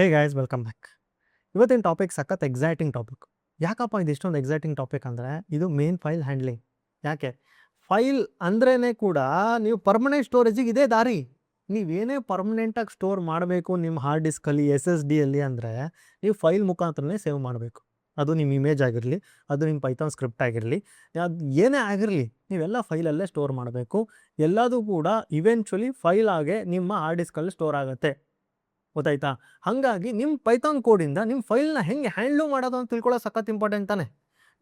ಹೇ guys welcome back. ಇವತ್ತಿನ topic ಸಖತ್ exciting topic. ಯಾಕಪ್ಪ ಇದು ಇಷ್ಟೊಂದು ಎಕ್ಸೈಟಿಂಗ್ ಟಾಪಿಕ್ ಅಂದರೆ ಇದು ಮೇನ್ ಫೈಲ್ ಹ್ಯಾಂಡ್ಲಿಂಗ್. ಯಾಕೆ ಫೈಲ್ ಅಂದ್ರೇ ಕೂಡ ನೀವು ಪರ್ಮನೆಂಟ್ ಸ್ಟೋರೇಜಿಗೆ ಇದೇ ದಾರಿ. ನೀವೇನೇ ಪರ್ಮನೆಂಟಾಗಿ ಸ್ಟೋರ್ ಮಾಡಬೇಕು ನಿಮ್ಮ ಹಾರ್ಡ್ ಡಿಸ್ಕಲ್ಲಿ SSDಯಲ್ಲಿ ಅಂದರೆ ನೀವು ಫೈಲ್ ಮುಖಾಂತರನೇ ಸೇವ್ ಮಾಡಬೇಕು. ಅದು ನಿಮ್ಮ ಇಮೇಜ್ ಆಗಿರಲಿ, ಅದು ನಿಮ್ಮ ಪೈಥಾನ್ ಸ್ಕ್ರಿಪ್ಟ್ ಆಗಿರಲಿ, ಅದು ಏನೇ ಆಗಿರಲಿ ನೀವೆಲ್ಲ ಫೈಲಲ್ಲೇ ಸ್ಟೋರ್ ಮಾಡಬೇಕು. ಎಲ್ಲದೂ ಕೂಡ ಇವೆಂಚುಲಿ ಫೈಲ್ ಆಗೇ ನಿಮ್ಮ ಹಾರ್ಡ್ ಡಿಸ್ಕಲ್ಲಿ ಸ್ಟೋರ್ ಆಗುತ್ತೆ. ಗೊತ್ತಾಯ್ತಾ? ಹಾಗಾಗಿ ನಿಮ್ಮ ಪೈಥಾನ್ ಕೋಡಿಂದ ನಿಮ್ಮ ಫೈಲ್ನ ಹೆಂಗೆ ಹ್ಯಾಂಡ್ಲು ಮಾಡೋದು ಅಂತ ತಿಳ್ಕೊಳ್ಳೋದು ಸಖತ್ ಇಂಪಾರ್ಟೆಂಟ್ ತಾನೆ.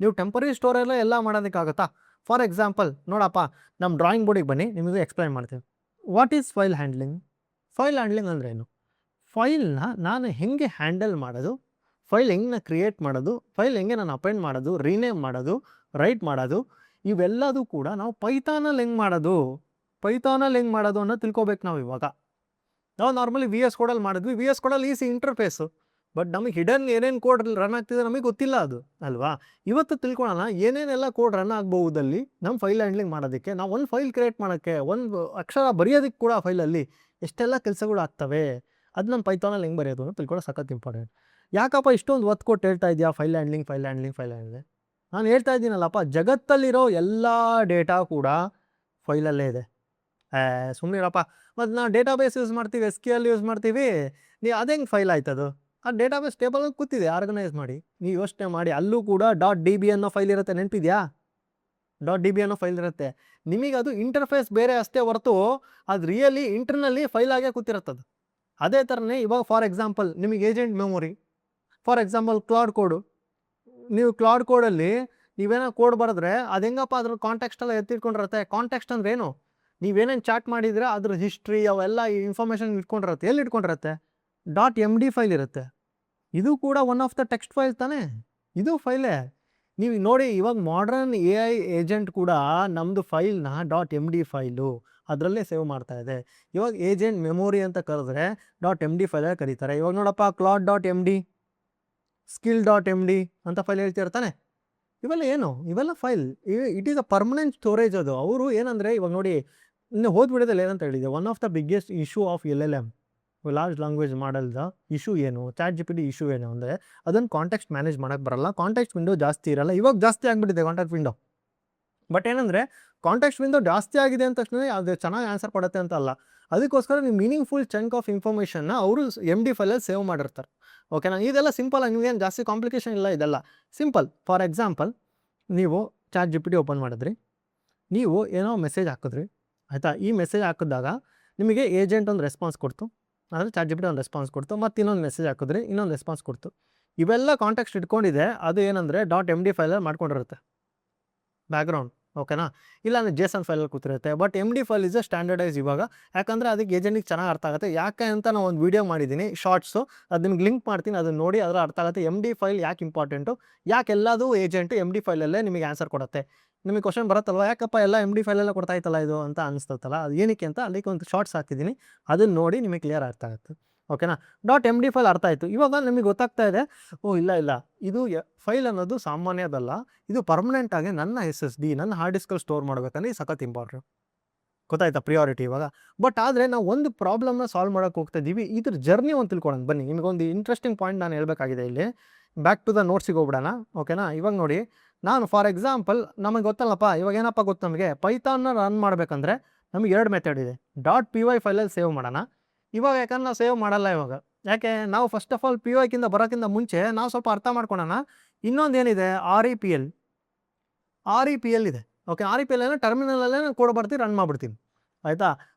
ನೀವು ಟೆಂಪರರಿ ಸ್ಟೋರಲ್ಲೇ ಎಲ್ಲ ಮಾಡೋದಕ್ಕಾಗುತ್ತಾ? ಫಾರ್ ಎಕ್ಸಾಂಪಲ್ ನೋಡಪ್ಪ, ನಮ್ಮ ಡ್ರಾಯಿಂಗ್ ಬೋರ್ಡಿಗೆ ಬನ್ನಿ, ನಿಮಗೆ ಎಕ್ಸ್ಪ್ಲೈನ್ ಮಾಡ್ತೀನಿ. What is file handling? File handling ಅಂದರೆ ಏನು? ಫೈಲ್ನ ನಾನು ಹೆಂಗೆ ಹ್ಯಾಂಡಲ್ ಮಾಡೋದು, ಫೈಲ್ ಹೆಂಗೆ ಕ್ರಿಯೇಟ್ ಮಾಡೋದು, ಫೈಲ್ ಹೆಂಗೆ ನಾನು ಅಪೆಂಡ್ ಮಾಡೋದು, ರೀನೇಮ್ ಮಾಡೋದು, ರೈಟ್ ಮಾಡೋದು, ಇವೆಲ್ಲದೂ ಕೂಡ ನಾವು ಪೈಥಾನಲ್ಲಿ ಹೆಂಗೆ ಮಾಡೋದು ಅನ್ನೋದು ತಿಳ್ಕೊಬೇಕು ನಾವು ಇವಾಗ. ನಾವು ನಾರ್ಮಲಿ VS ಕೋಡಲ್ಲಿ ಮಾಡಿದ್ವಿ. VS ಕೋಡಲ್ಲಿ ಈಸಿ ಇಂಟರ್ಫೇಸು, ಬಟ್ ನಮಗೆ ಹಿಡನ್ ಏನೇನು ಕೋಡ್ ರನ್ ಆಗ್ತಿದೆ ನಮಗೆ ಗೊತ್ತಿಲ್ಲ ಅದು ಅಲ್ವಾ. ಇವತ್ತು ತಿಳ್ಕೊಳ್ಳೋಣ ಏನೇನೆಲ್ಲ ಕೋಡ್ ರನ್ ಆಗ್ಬಹುದಲ್ಲಿ ನಮ್ಮ ಫೈಲ್ ಹ್ಯಾಂಡ್ಲಿಂಗ್ ಮಾಡೋದಕ್ಕೆ. ನಾವು ಒಂದು ಫೈಲ್ ಕ್ರಿಯೇಟ್ ಮಾಡೋಕ್ಕೆ, ಒಂದು ಅಕ್ಷರ ಬರೆಯೋದಕ್ಕೆ ಕೂಡ ಫೈಲಲ್ಲಿ ಎಷ್ಟೆಲ್ಲ ಕೆಲಸಗಳು ಆಗ್ತವೆ, ಅದು ನಮ್ಮ ಪೈಥಾನಲ್ಲಿ ಹೆಂಗೆ ಬರೆಯೋದು ಅಂತ ತಿಳ್ಕೊಳ್ಳೋ ಸಖತ್ ಇಂಪಾರ್ಟೆಂಟ್. ಯಾಕಪ್ಪ ಇಷ್ಟೊಂದು ಒತ್ತು ಕೊಟ್ಟು ಹೇಳ್ತಾ ಇದೆಯಾ ಫೈಲ್ ಹ್ಯಾಂಡ್ಲಿಂಗ್? ನಾನು ಹೇಳ್ತಾ ಇದ್ದೀನಲ್ಲಪ್ಪ, ಜಗತ್ತಲ್ಲಿರೋ ಎಲ್ಲ ಡೇಟಾ ಕೂಡ ಫೈಲಲ್ಲೇ ಇದೆ. ಸುಮ್ಮನಿರಪ್ಪ, ಮತ್ತು ನಾವು ಡೇಟಾಬೇಸ್ ಯೂಸ್ ಮಾಡ್ತೀವಿ, SQL ಯೂಸ್ ಮಾಡ್ತೀವಿ, ನೀವು ಅದು ಹೆಂಗೆ ಫೈಲ್ ಆಯ್ತದು? ಆ ಡೇಟಾಬೇಸ್ ಟೇಬಲಲ್ಲಿ ಕೂತಿದೆ, ಆರ್ಗನೈಸ್ ಮಾಡಿ. ನೀವು ಯೋಚನೆ ಮಾಡಿ, ಅಲ್ಲೂ ಕೂಡ .db ಅನ್ನೋ ಫೈಲ್ ಇರುತ್ತೆ, ನೆನಪಿದೆಯಾ? .db ಅನ್ನೋ ಫೈಲ್ ಇರುತ್ತೆ. ನಿಮಗೆ ಅದು ಇಂಟರ್ಫೇಸ್ ಬೇರೆ ಅಷ್ಟೇ ಹೊರತು ಅದು ರಿಯಲಿ ಇಂಟರ್ನಲ್ಲಿ ಫೈಲ್ ಆಗೇ ಕೂತಿರುತ್ತದು. ಅದೇ ಥರನೇ ಇವಾಗ ಫಾರ್ ಎಕ್ಸಾಂಪಲ್ ನಿಮಗೆ agent memory, for example Claude Code. ನೀವು ಕ್ಲೌಡ್ ಕೋಡಲ್ಲಿ ನೀವೇನೋ ಕೋಡ್ ಬರೆದ್ರೆ ಅದು ಹೆಂಗಪ್ಪ ಅದ್ರ ಕಾಂಟೆಕ್ಸ್ಟೆಲ್ಲ ಎತ್ತಿಟ್ಕೊಂಡಿರುತ್ತೆ. ಕಾಂಟೆಕ್ಸ್ಟ್ ಅಂದ್ರೆ ಏನು? ನೀವೇನೇನು ಚಾಟ್ ಮಾಡಿದರೆ ಅದ್ರ ಹಿಸ್ಟ್ರಿ ಅವೆಲ್ಲ ಇನ್ಫಾರ್ಮೇಷನ್ ಇಟ್ಕೊಂಡಿರುತ್ತೆ. ಎಲ್ಲಿ ಇಟ್ಕೊಂಡಿರುತ್ತೆ? .md ಫೈಲ್ ಇರುತ್ತೆ. ಇದು ಕೂಡ one of the text file ತಾನೇ, ಇದು ಫೈಲೇ. ನೀವು ನೋಡಿ, ಇವಾಗ ಮಾಡ್ರನ್ AI ಏಜೆಂಟ್ ಕೂಡ ನಮ್ಮದು ಫೈಲ್ನ .md ಫೈಲು ಅದರಲ್ಲೇ ಸೇವ್ ಮಾಡ್ತಾ ಇದೆ. ಇವಾಗ ಏಜೆಂಟ್ ಮೆಮೊರಿ ಅಂತ ಕರೆದ್ರೆ .md ಫೈಲೇ ಕರೀತಾರೆ. ಇವಾಗ ನೋಡಪ್ಪ, claude.md, skill.md ಅಂತ ಫೈಲ್ ಹೇಳ್ತಿರ್ತಾನೆ. ಇವೆಲ್ಲ ಏನು? ಇವೆಲ್ಲ file. It is a permanent storage. ಅದು ಅವರು ಏನಂದರೆ, ಇವಾಗ ನೋಡಿ, ಇನ್ನು ಹೋದ್ಬಿಡೋದಲ್ಲಿ ಏನಂತ ಹೇಳಿದೆ, one of the biggest issue of LLM large language ಮಾಡಲ್ದ ಇಶ್ಯೂ ಏನು, ChatGPT ಇಶ್ಯೂ ಏನು ಅಂದರೆ ಅದನ್ನು ಕಾಂಟೆಕ್ಸ್ಟ್ ಮ್ಯಾನೇಜ್ ಮಾಡೋಕ್ಕೆ ಬರಲ್ಲ. ಕಾಂಟೆಕ್ಸ್ಟ್ ವಿಂಡೋ ಜಾಸ್ತಿ ಇರಲ್ಲ. ಇವಾಗ ಜಾಸ್ತಿ ಆಗಿಬಿಟ್ಟಿದೆ ಕಾಂಟೆಕ್ಸ್ಟ್ ವಿಂಡೋ. ಬಟ್ ಏನಂದರೆ, ಕಾಂಟೆಕ್ಸ್ಟ್ ವಿಂಡೋ ಜಾಸ್ತಿ ಆಗಿದೆ ಅಂತ ತಕ್ಷಣ ಅದು ಚೆನ್ನಾಗಿ ಆನ್ಸರ್ ಕೊಡುತ್ತೆ ಅಂತ ಅಲ್ಲ. ಅದಕ್ಕೋಸ್ಕರ ನೀವು ಮೀನಿಂಗ್ಫುಲ್ ಚಂಕ್ ಆಫ್ ಇನ್ಫಾರ್ಮೇಷನ್ನ ಅವರು MD ಫೈಲಲ್ಲಿ ಸೇವ್ ಮಾಡಿರ್ತಾರೆ. ಓಕೆನಾ? ಇದೆಲ್ಲ ಸಿಂಪಲ್ ಆಗಿ, ನಿಮಗೇನು ಜಾಸ್ತಿ ಕಾಂಪ್ಲಿಕೇಶನ್ ಇಲ್ಲ, ಇದೆಲ್ಲ ಸಿಂಪಲ್. ಫಾರ್ ಎಕ್ಸಾಂಪಲ್, ನೀವು ChatGPT ಓಪನ್ ಮಾಡಿದ್ರಿ, ನೀವು ಏನೋ ಮೆಸೇಜ್ ಹಾಕಿದ್ರಿ, ಆಯಿತಾ? ಈ ಮೆಸೇಜ್ ಹಾಕಿದಾಗ ನಿಮಗೆ ಏಜೆಂಟ್ ಒಂದು ರೆಸ್ಪಾನ್ಸ್ ಕೊಡ್ತು, ಅಂದರೆ ChatGPT ಒಂದು ರೆಸ್ಪಾನ್ಸ್ ಕೊಡ್ತು, ಮತ್ತು ಇನ್ನೊಂದು ಮೆಸೇಜ್ ಹಾಕಿದ್ರಿ, ಇನ್ನೊಂದು ರೆಸ್ಪಾನ್ಸ್ ಕೊಡ್ತು. ಇವೆಲ್ಲ ಕಾಂಟೆಕ್ಸ್ಟ್ ಇಟ್ಕೊಂಡಿದೆ. ಅದು ಏನಂದರೆ .md ಫೈಲಲ್ಲಿ ಮಾಡ್ಕೊಂಡಿರುತ್ತೆ ಬ್ಯಾಕ್ಗ್ರೌಂಡ್. ಓಕೆನಾ? ಇಲ್ಲ ಅಂದರೆ JSON ಫೈಲಲ್ಲಿ ಕೂತಿರುತ್ತೆ. But MD file is a standardise ಇವಾಗ. ಯಾಕಂದರೆ ಅದಕ್ಕೆ ಏಜೆಂಟಿಗೆ ಚೆನ್ನಾಗಿ ಅರ್ಥ ಆಗುತ್ತೆ. ಯಾಕೆ ಅಂತ ನಾನು ಒಂದು ವೀಡಿಯೋ ಮಾಡಿದ್ದೀನಿ ಶಾರ್ಟ್ಸು, ಅದು ನಿಮ್ಗೆ ಲಿಂಕ್ ಮಾಡ್ತೀನಿ, ಅದನ್ನು ನೋಡಿ, ಅದರ ಅರ್ಥ ಆಗುತ್ತೆ MD ಫೈಲ್ ಯಾಕೆ ಇಂಪಾರ್ಟೆಂಟು, ಯಾಕೆ ಎಲ್ಲದೂ ಏಜೆಂಟು MD ಫೈಲಲ್ಲೇ ನಿಮಗೆ ಆನ್ಸರ್ ಕೊಡುತ್ತೆ. ನಿಮಗೆ ಕ್ವಶನ್ ಬರುತ್ತಲ್ವ, ಯಾಕಪ್ಪ ಎಲ್ಲ MD ಫೈಲಲ್ಲೇ ಕೊಡ್ತಾ ಇತ್ತಲ್ಲ ಇದು ಅಂತ ಅನಿಸ್ತಲ್ಲ. ಅದು ಏನಕ್ಕೆ ಅಂತ ಅಲ್ಲಿಗೆ ಒಂದು ಶಾರ್ಟ್ಸ್ ಹಾಕಿದ್ದೀನಿ, ಅದನ್ನು ನೋಡಿ ನಿಮಗೆ ಕ್ಲಿಯರ್ ಅರ್ಥ ಆಗುತ್ತೆ. ಓಕೆನಾ? .md ಫೈಲ್ ಅರ್ಥ ಆಯಿತು. ಇವಾಗ ನಿಮಗೆ ಗೊತ್ತಾಗ್ತಾ ಇದೆ, ಓ ಇಲ್ಲ ಇದು ಫೈಲ್ ಅನ್ನೋದು ಸಾಮಾನ್ಯದಲ್ಲ, ಇದು ಪರ್ಮನೆಂಟಾಗಿ ನನ್ನ SSD, ನನ್ನ ಹಾರ್ಡ್ ಡಿಸ್ಕಲ್ಲಿ ಸ್ಟೋರ್ ಮಾಡಬೇಕಂದ್ರೆ ಸಖತ್ ಇಂಪಾರ್ಟೆಂಟ್. ಗೊತ್ತಾಯ್ತಾ ಪ್ರಿಯಾರಿಟಿ ಇವಾಗ? ಬಟ್ ಆದರೆ ನಾವು ಒಂದು ಪ್ರಾಬ್ಲಮ್ನ ಸಾಲ್ವ್ ಮಾಡೋಕ್ಕೆ ಹೋಗ್ತಾ ಇದ್ದೀವಿ. ಇದ್ರ ಜರ್ನಿ ಒಂದು ತಿಳ್ಕೊಳ್ಳೋಣ ಬನ್ನಿ. ನಿಮಗೊಂದು ಇಂಟ್ರೆಸ್ಟಿಂಗ್ ಪಾಯಿಂಟ್ ನಾನು ಹೇಳಬೇಕಾಗಿದೆ ಇಲ್ಲಿ. ಬ್ಯಾಕ್ ಟು ದ ನೋಟ್ಸಿಗೆ ಹೋಗ್ಬಿಡೋಣ. ಓಕೆನಾ? ಇವಾಗ ನೋಡಿ, ನಾನು ಫಾರ್ ಎಕ್ಸಾಂಪಲ್, ನಮಗೆ ಗೊತ್ತಲ್ಲಪ್ಪ, ಇವಾಗ ಏನಪ್ಪ ಗೊತ್ತು, ನಮಗೆ ಪೈಥಾನ್ನ ರನ್ ಮಾಡಬೇಕಂದ್ರೆ ನಮಗೆ 2 ಮೆಥಡ್ ಇದೆ. .py ಫೈಲಲ್ಲಿ ಸೇವ್ ಮಾಡೋಣ. ಇವಾಗ ಯಾಕಂದ್ರೆ ನಾವು ಸೇವ್ ಮಾಡಲ್ಲ ಇವಾಗ. ಯಾಕೆ? ನಾವು ಫಸ್ಟ್ ಆಫ್ ಆಲ್ PYಕಿಂತ ಬರೋಕ್ಕಿಂತ ಮುಂಚೆ ನಾವು ಸ್ವಲ್ಪ ಅರ್ಥ ಮಾಡ್ಕೊಳ್ಳೋಣ. ಇನ್ನೊಂದೇನಿದೆ, REPL ಇದೆ. ಓಕೆ, REPL ಅಂದರೆ ಟರ್ಮಿನಲಲ್ಲೇ ನಾನು ಕೋಡ್ ಬರ್ತೀನಿ, ರನ್ ಮಾಡಿಬಿಡ್ತೀನಿ. ಆಯಿತಾ?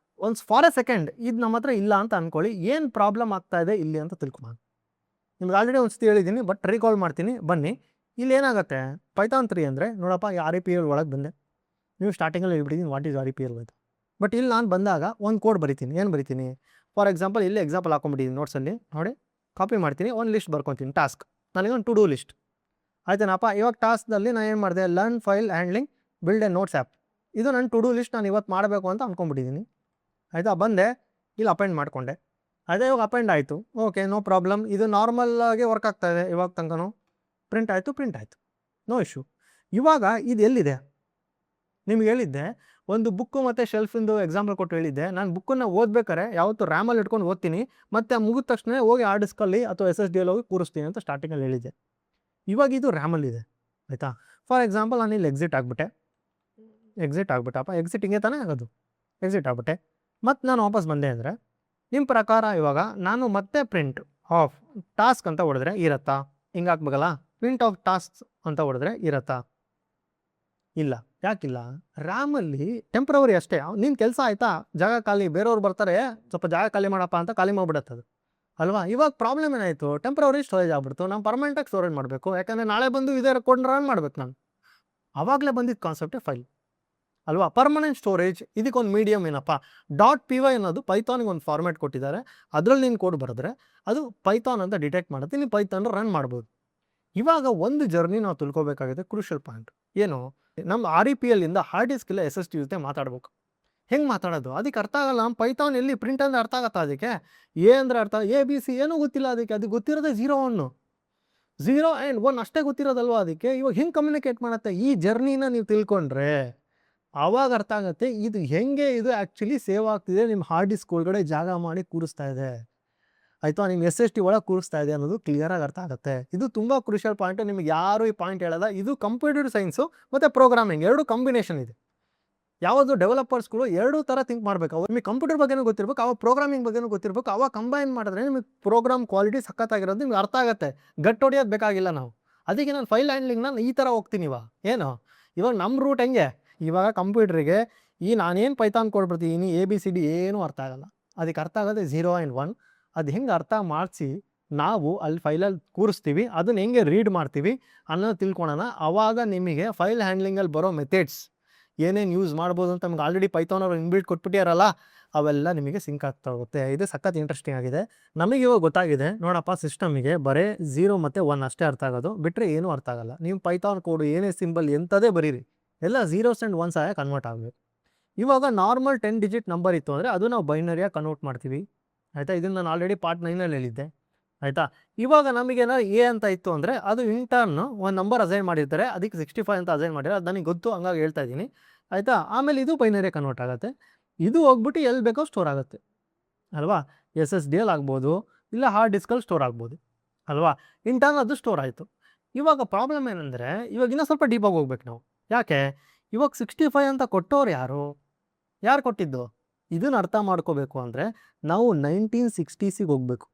ಒಂದು ಫಾರ್ ಎ ಸೆಕೆಂಡ್ ಇದು ನಮ್ಮ ಹತ್ರ ಇಲ್ಲ ಅಂತ ಅಂದ್ಕೊಳ್ಳಿ. ಏನು ಪ್ರಾಬ್ಲಮ್ ಆಗ್ತಾ ಇದೆ ಇಲ್ಲಿ ಅಂತ ತಿಳ್ಕೊಳ್ಳೋಣ. ನಿಮ್ಗೆ ಆಲ್ರೆಡಿ ಒಂದು ಸತಿ ಹೇಳಿದ್ದೀನಿ, ಬಟ್ ರೀಕಾಲ್ ಮಾಡ್ತೀನಿ ಬನ್ನಿ. ಇಲ್ಲಿ ಏನಾಗುತ್ತೆ, ಪೈಥಾನ್ 3 ಅಂದರೆ ನೋಡಪ್ಪ, REPL ಒಳಗೆ ಬಂದೆ. ನೀವು ಸ್ಟಾರ್ಟಿಂಗಲ್ಲಿ ಹೇಳ್ಬಿಟ್ಟಿದ್ದೀನಿ ವಾಟ್ ಈಸ್ REPL ಅಂತ. ಬಟ್ ಇಲ್ಲಿ ನಾನು ಬಂದಾಗ ಒಂದು ಕೋಡ್ ಬರಿತೀನಿ. ಏನು ಬರಿತೀನಿ? ಫಾರ್ ಎಕ್ಸಾಂಪಲ್ ಇಲ್ಲಿ ಎಕ್ಸಾಂಪಲ್ ಹಾಕೊಂಡ್ಬಿಟ್ಟಿದ್ದೀನಿ ನೋಟ್ಸಲ್ಲಿ ನೋಡಿ, ಕಾಪಿ ಮಾಡ್ತೀನಿ, ಒಂದು ಲಿಸ್ಟ್ ಬರ್ಕೊತೀನಿ, ಟಾಸ್ಕ್. ನನಗೊಂದು ಟು ಡೂ ಲಿಸ್ಟ್. ಆಯ್ತೇನಪ್ಪ? ಇವಾಗ ಟಾಸ್ಕ್ದಲ್ಲಿ ನಾನು ಏನು ಮಾಡಿದೆ, learn file handling build A notes app. ಇದು ನನ್ನ ಟು ಡೂ ಲಿಸ್ಟ್, ನಾನು ಇವತ್ತು ಮಾಡಬೇಕು ಅಂತ ಅಂದ್ಕೊಂಡ್ಬಿಟ್ಟಿದ್ದೀನಿ. ಆಯಿತಾ? ಬಂದೆ, ಇಲ್ಲಿ ಅಪೆಂಡ್ ಮಾಡಿಕೊಂಡೆ. ಅದೇ ಇವಾಗ ಅಪೆಂಡ್ ಆಯಿತು. Okay, no problem. ಇದು ನಾರ್ಮಲ್ಲಾಗಿ ವರ್ಕ್ ಆಗ್ತಾಯಿದೆ ಇವಾಗ ತನಕನೂ. ಪ್ರಿಂಟ್ ಆಯಿತು. No issue. ಇವಾಗ ಇದು ಎಲ್ಲಿದೆ? ನಿಮ್ಗೆ ಹೇಳಿದ್ದೆ ಒಂದು ಬುಕ್ಕು ಮತ್ತು ಶೆಲ್ಫಿಂದು ಎಕ್ಸಾಂಪಲ್ ಕೊಟ್ಟು ಹೇಳಿದ್ದೆ. ನಾನು ಬುಕ್ಕನ್ನು ಓದ್ಬೇಕಾರೆ ಯಾವತ್ತೂ ರ್ಯಾಮಲ್ಲಿ ಇಟ್ಕೊಂಡು ಓದ್ತೀನಿ, ಮತ್ತು ಮುಗಿದ ತಕ್ಷಣ ಹೋಗಿ ಹಾರ್ಡ್ ಡಿಸ್ಕಲ್ಲಿ ಅಥವಾ SSDಯಲ್ಲಿ ಹೋಗಿ ಕೂರಿಸ್ತೀನಿ ಅಂತ ಸ್ಟಾರ್ಟಿಂಗಲ್ಲಿ ಹೇಳಿದ್ದೆ. ಇವಾಗ ಇದು ರ್ಯಾಮಲ್ಲಿದೆ, ಆಯಿತಾ. ಫಾರ್ ಎಕ್ಸಾಂಪಲ್ ನಾನು ಇಲ್ಲಿ ಎಕ್ಸಿಟ್ ಆಗ್ಬಿಟ್ಟಪ್ಪ, ಎಕ್ಸಿಟ್ ಹಿಂಗೆ ತಾನೇ ಆಗೋದು, ಎಕ್ಸಿಟ್ ಆಗ್ಬಿಟ್ಟೆ. ಮತ್ತು ನಾನು ವಾಪಸ್ ಬಂದೆ ಅಂದರೆ ನಿಮ್ಮ ಪ್ರಕಾರ ಇವಾಗ ನಾನು ಮತ್ತೆ ಪ್ರಿಂಟ್ ಆಫ್ ಟಾಸ್ಕ್ ಅಂತ ಹೊಡೆದ್ರೆ ಇರತ್ತಾ? ಹಿಂಗೆ ಹಾಕ್ಬೇಕಲ್ಲ, ಪ್ರಿಂಟ್ ಆಫ್ ಟಾಸ್ಕ್ ಅಂತ ಹೊಡೆದ್ರೆ ಇರತ್ತಾ? ಇಲ್ಲ. ಯಾಕಿಲ್ಲ? ರ್ಯಾಮಲ್ಲಿ ಟೆಂಪ್ರವರಿ ಅಷ್ಟೇ. ನಿನ್ನ ಕೆಲಸ ಆಯಿತಾ, ಜಾಗ ಖಾಲಿ, ಬೇರೆಯವ್ರು ಬರ್ತಾರೆ, ಸ್ವಲ್ಪ ಜಾಗ ಖಾಲಿ ಮಾಡಪ್ಪ ಅಂತ ಖಾಲಿ ಮಾಡಿಬಿಡತ್ತೆ ಅದು, ಅಲ್ವಾ. ಇವಾಗ ಪ್ರಾಬ್ಲಮ್ ಏನಾಯಿತು, ಟೆಂಪ್ರವರಿ ಸ್ಟೋರೇಜ್ ಆಗ್ಬಿಡ್ತು. ನಾನು ಪರ್ಮನೆಂಟಾಗಿ ಸ್ಟೋರೇಜ್ ಮಾಡಬೇಕು, ಯಾಕಂದರೆ ನಾಳೆ ಬಂದು ಇದೇ ರೆಕಾರ್ಡ್ ರನ್ ಮಾಡ್ಬೇಕು ನಾನು. ಆವಾಗಲೇ ಬಂದಿದ್ದು ಕಾನ್ಸೆಪ್ಟೇ ಫೈಲ್, ಅಲ್ವಾ. ಪರ್ಮನೆಂಟ್ ಸ್ಟೋರೇಜ್ ಇದಕ್ಕೊಂದು ಮೀಡಿಯಮ್ ಏನಪ್ಪ, .py ಅನ್ನೋದು ಪೈಥಾನ್ಗೆ ಒಂದು ಫಾರ್ಮ್ಯಾಟ್ ಕೊಟ್ಟಿದ್ದಾರೆ. ಅದರಲ್ಲಿ ನೀನು ಕೋಡ್ ಬರೆದ್ರೆ ಅದು ಪೈಥಾನ್ ಅಂತ ಡಿಟೆಕ್ಟ್ ಮಾಡುತ್ತೆ, ನೀವು ಪೈಥಾನ್ ರನ್ ಮಾಡ್ಬೋದು. ಇವಾಗ ಒಂದು ಜರ್ನಿ ನಾವು ತಿಳ್ಕೊಬೇಕಾಗಿದೆ, ಕ್ರೂಷಿಯಲ್ ಪಾಯಿಂಟ್ ಏನು, ನಮ್ಮ REPLಯಿಂದ ಹಾರ್ಡ್ ಡಿಸ್ಕಿಲ್ಲ SSD ಜೊತೆ ಮಾತಾಡ್ಬೇಕು. ಹೆಂಗೆ ಮಾತಾಡೋದು ಅದಕ್ಕೆ ಅರ್ಥ ಆಗಲ್ಲ. ನಮ್ಮ ಪೈಥಾನ್ ಎಲ್ಲಿ ಪ್ರಿಂಟ್ ಅಂದರೆ ಅರ್ಥ ಆಗತ್ತಾ ಅದಕ್ಕೆ? ಅಂದರೆ ಅರ್ಥ ABC ಏನೂ ಗೊತ್ತಿಲ್ಲ ಅದಕ್ಕೆ. ಅದಕ್ಕೆ ಗೊತ್ತಿರೋದೇ 0 ಆ್ಯಂಡ್ 1 ಅಷ್ಟೇ ಗೊತ್ತಿರೋದಲ್ವ ಅದಕ್ಕೆ. ಇವಾಗ ಹೆಂಗೆ ಕಮ್ಯುನಿಕೇಟ್ ಮಾಡುತ್ತೆ? ಈ ಜರ್ನಿನ ನೀವು ತಿಳ್ಕೊಂಡ್ರೆ ಆವಾಗ ಅರ್ಥ ಆಗುತ್ತೆ ಇದು ಹೆಂಗೆ ಇದು ಆ್ಯಕ್ಚುಲಿ ಸೇವ್ ಆಗ್ತಿದೆ, ನಿಮ್ಮ ಹಾರ್ಡ್ ಡಿಸ್ಕ್ ಒಳಗಡೆ ಜಾಗ ಮಾಡಿ ಕೂರಿಸ್ತಾ ಇದೆ, ಆಯಿತಾ, ನಿಮ್ಮ SSD ಒಳಗೆ ಕೂರಿಸ್ತಾ ಇದೆ ಅನ್ನೋದು ಕ್ಲಿಯರಾಗಿ ಅರ್ಥ ಆಗುತ್ತೆ. ಇದು ತುಂಬ ಕ್ರೂಷಿಯಲ್ ಪಾಯಿಂಟು. ನಿಮಗೆ ಯಾರು ಈ ಪಾಯಿಂಟ್ ಹೇಳಲ್ಲ. ಇದು ಕಂಪ್ಯೂಟರ್ ಸೈನ್ಸು ಮತ್ತು ಪ್ರೋಗ್ರಾಮಿಂಗ್ ಎರಡು ಕಾಂಬಿನೇಷನ್ ಇದೆ. ಯಾವುದು ಡೆವಲಪರ್ಸ್ಗಳು ಎರಡೂ ಥರ ಥಿಂಕ್ ಮಾಡಬೇಕು. ಅವ್ರು ನಿಮಗೆ ಕಂಪ್ಯೂಟರ್ ಬಗ್ಗೆನೂ ಗೊತ್ತಿರಬೇಕು, ಅವಾಗ ಪ್ರೋಗ್ರಾಮಿಂಗ್ ಬಗ್ಗೆನೂ ಗೊತ್ತಿರಬೇಕು. ಅವಾಗ ಕಂಬೈನ್ ಮಾಡಿದ್ರೆ ನಿಮಗೆ ಪ್ರೋಗ್ರಾಮ್ ಕ್ವಾಲಿಟಿ ಸಖತ್ತಾಗಿರೋದು ನಿಮ್ಗೆ ಅರ್ಥ ಆಗುತ್ತೆ. ಗಟ್ಟು ಹೊಡಿಯೋದು ಬೇಕಾಗಿಲ್ಲ ನಾವು. ಅದಕ್ಕೆ ನಾನು ಫೈಲ್ ಹ್ಯಾಂಡ್ಲಿಂಗ್ನ ಈ ಥರ ಹೋಗ್ತೀನಿ. ಇವಾಗ ನಮ್ಮ ರೂಟ್ ಹೆಂಗೆ, ಇವಾಗ ಕಂಪ್ಯೂಟ್ರಿಗೆ ನಾನೇನು ಪೈಥಾನ್ ಕೊಡ್ಬಿಡ್ತೀನಿ, ABCD ಏನೂ ಅರ್ಥ ಆಗಲ್ಲ. ಅದಕ್ಕೆ ಅರ್ಥ ಆಗೋದೇ 0 ಆ್ಯಂಡ್ 1. ಅದು ಹೆಂಗೆ ಅರ್ಥ ಮಾಡಿಸಿ ನಾವು ಅಲ್ಲಿ ಫೈಲಲ್ಲಿ ಕೂರಿಸ್ತೀವಿ, ಅದನ್ನು ಹೆಂಗೆ ರೀಡ್ ಮಾಡ್ತೀವಿ ಅನ್ನೋದು ತಿಳ್ಕೊಳೋಣ. ಆವಾಗ ನಿಮಗೆ ಫೈಲ್ ಹ್ಯಾಂಡ್ಲಿಂಗಲ್ಲಿ ಬರೋ ಮೆಥಡ್ಸ್ ಏನೇನು ಯೂಸ್ ಮಾಡ್ಬೋದು ಅಂತ ನಮ್ಗೆ ಆಲ್ರೆಡಿ ಪೈಥಾನ್ ಅವರು ಇನ್ಬಿಲ್ಟ್ ಕೊಟ್ಬಿಟ್ಟಿಯಾರಲ್ಲ, ಅವೆಲ್ಲ ನಿಮಗೆ ಸಿಂಕ್ ಆಗ್ತಾ ಹೋಗುತ್ತೆ. ಇದು ಸಖತ್ ಇಂಟ್ರೆಸ್ಟಿಂಗ್ ಆಗಿದೆ. ನಮಗೆ ಇವಾಗ ಗೊತ್ತಾಗಿದೆ ನೋಡಪ್ಪ, ಸಿಸ್ಟಮಿಗೆ ಬರೀ 0 ಮತ್ತು 1 ಅಷ್ಟೇ ಅರ್ಥ ಆಗೋದು, ಬಿಟ್ಟರೆ ಏನೂ ಅರ್ಥ ಆಗಲ್ಲ. ನೀವು ಪೈಥಾನ್ ಕೋಡು ಏನೇ ಸಿಂಬಲ್ ಎಂಥದೇ ಬರೀರಿ, ಎಲ್ಲ 0s ಆ್ಯಂಡ್ 1s ಆಗಿ ಕನ್ವರ್ಟ್ ಆಗಬೇಕು. ಇವಾಗ ನಾರ್ಮಲ್ 10 ಡಿಜಿಟ್ ನಂಬರ್ ಇತ್ತು ಅಂದರೆ ಅದು ನಾವು ಬೈನರಿಯಾಗಿ ಕನ್ವರ್ಟ್ ಮಾಡ್ತೀವಿ, ಆಯಿತಾ. ಇದನ್ನು ನಾನು ಆಲ್ರೆಡಿ ಪಾರ್ಟ್ 9ನಲ್ಲಿ ಹೇಳಿದ್ದೆ, ಆಯಿತಾ. ಇವಾಗ ನಮಗೇನಾದ್ರು A ಅಂತ ಇತ್ತು ಅಂದರೆ ಅದು ಇಂಟರ್ನ್ ಒಂದು ನಂಬರ್ ಅಸೈನ್ ಮಾಡಿರ್ತಾರೆ, ಅದಕ್ಕೆ 65 ಅಂತ ಅಸೈನ್ ಮಾಡಿರೋ, ಅದು ನನಗೆ ಗೊತ್ತು, ಹಂಗಾಗಿ ಹೇಳ್ತಾ ಇದ್ದೀನಿ, ಆಯಿತಾ. ಆಮೇಲೆ ಇದು ಬೈನರಿಯಾಗಿ ಕನ್ವರ್ಟ್ ಆಗುತ್ತೆ. ಇದು ಹೋಗ್ಬಿಟ್ಟು ಎಲ್ಲಿ ಬೇಕೋ ಸ್ಟೋರ್ ಆಗುತ್ತೆ, ಅಲ್ವಾ. SSDಯಲ್ಲಿ ಆಗ್ಬೋದು, ಇಲ್ಲ ಹಾರ್ಡ್ ಡಿಸ್ಕಲ್ಲಿ ಸ್ಟೋರ್ ಆಗ್ಬೋದು, ಅಲ್ವಾ. ಇಂಟರ್ನ್ ಅದು ಸ್ಟೋರ್ ಆಯಿತು. ಇವಾಗ ಪ್ರಾಬ್ಲಮ್ ಏನಂದರೆ ಇವಾಗ ಇನ್ನೂ ಸ್ವಲ್ಪ ಡೀಪಾಗಿ ಹೋಗ್ಬೇಕು ನಾವು. ಯಾಕೆ ಇವಾಗ 65 ಅಂತ ಕೊಟ್ಟವ್ರು ಯಾರು ಕೊಟ್ಟಿದ್ದು? ಇದನ್ನು ಅರ್ಥ ಮಾಡ್ಕೋಬೇಕು ಅಂದರೆ ನಾವು 1960ಸಿಗೆ ಹೋಗಬೇಕು.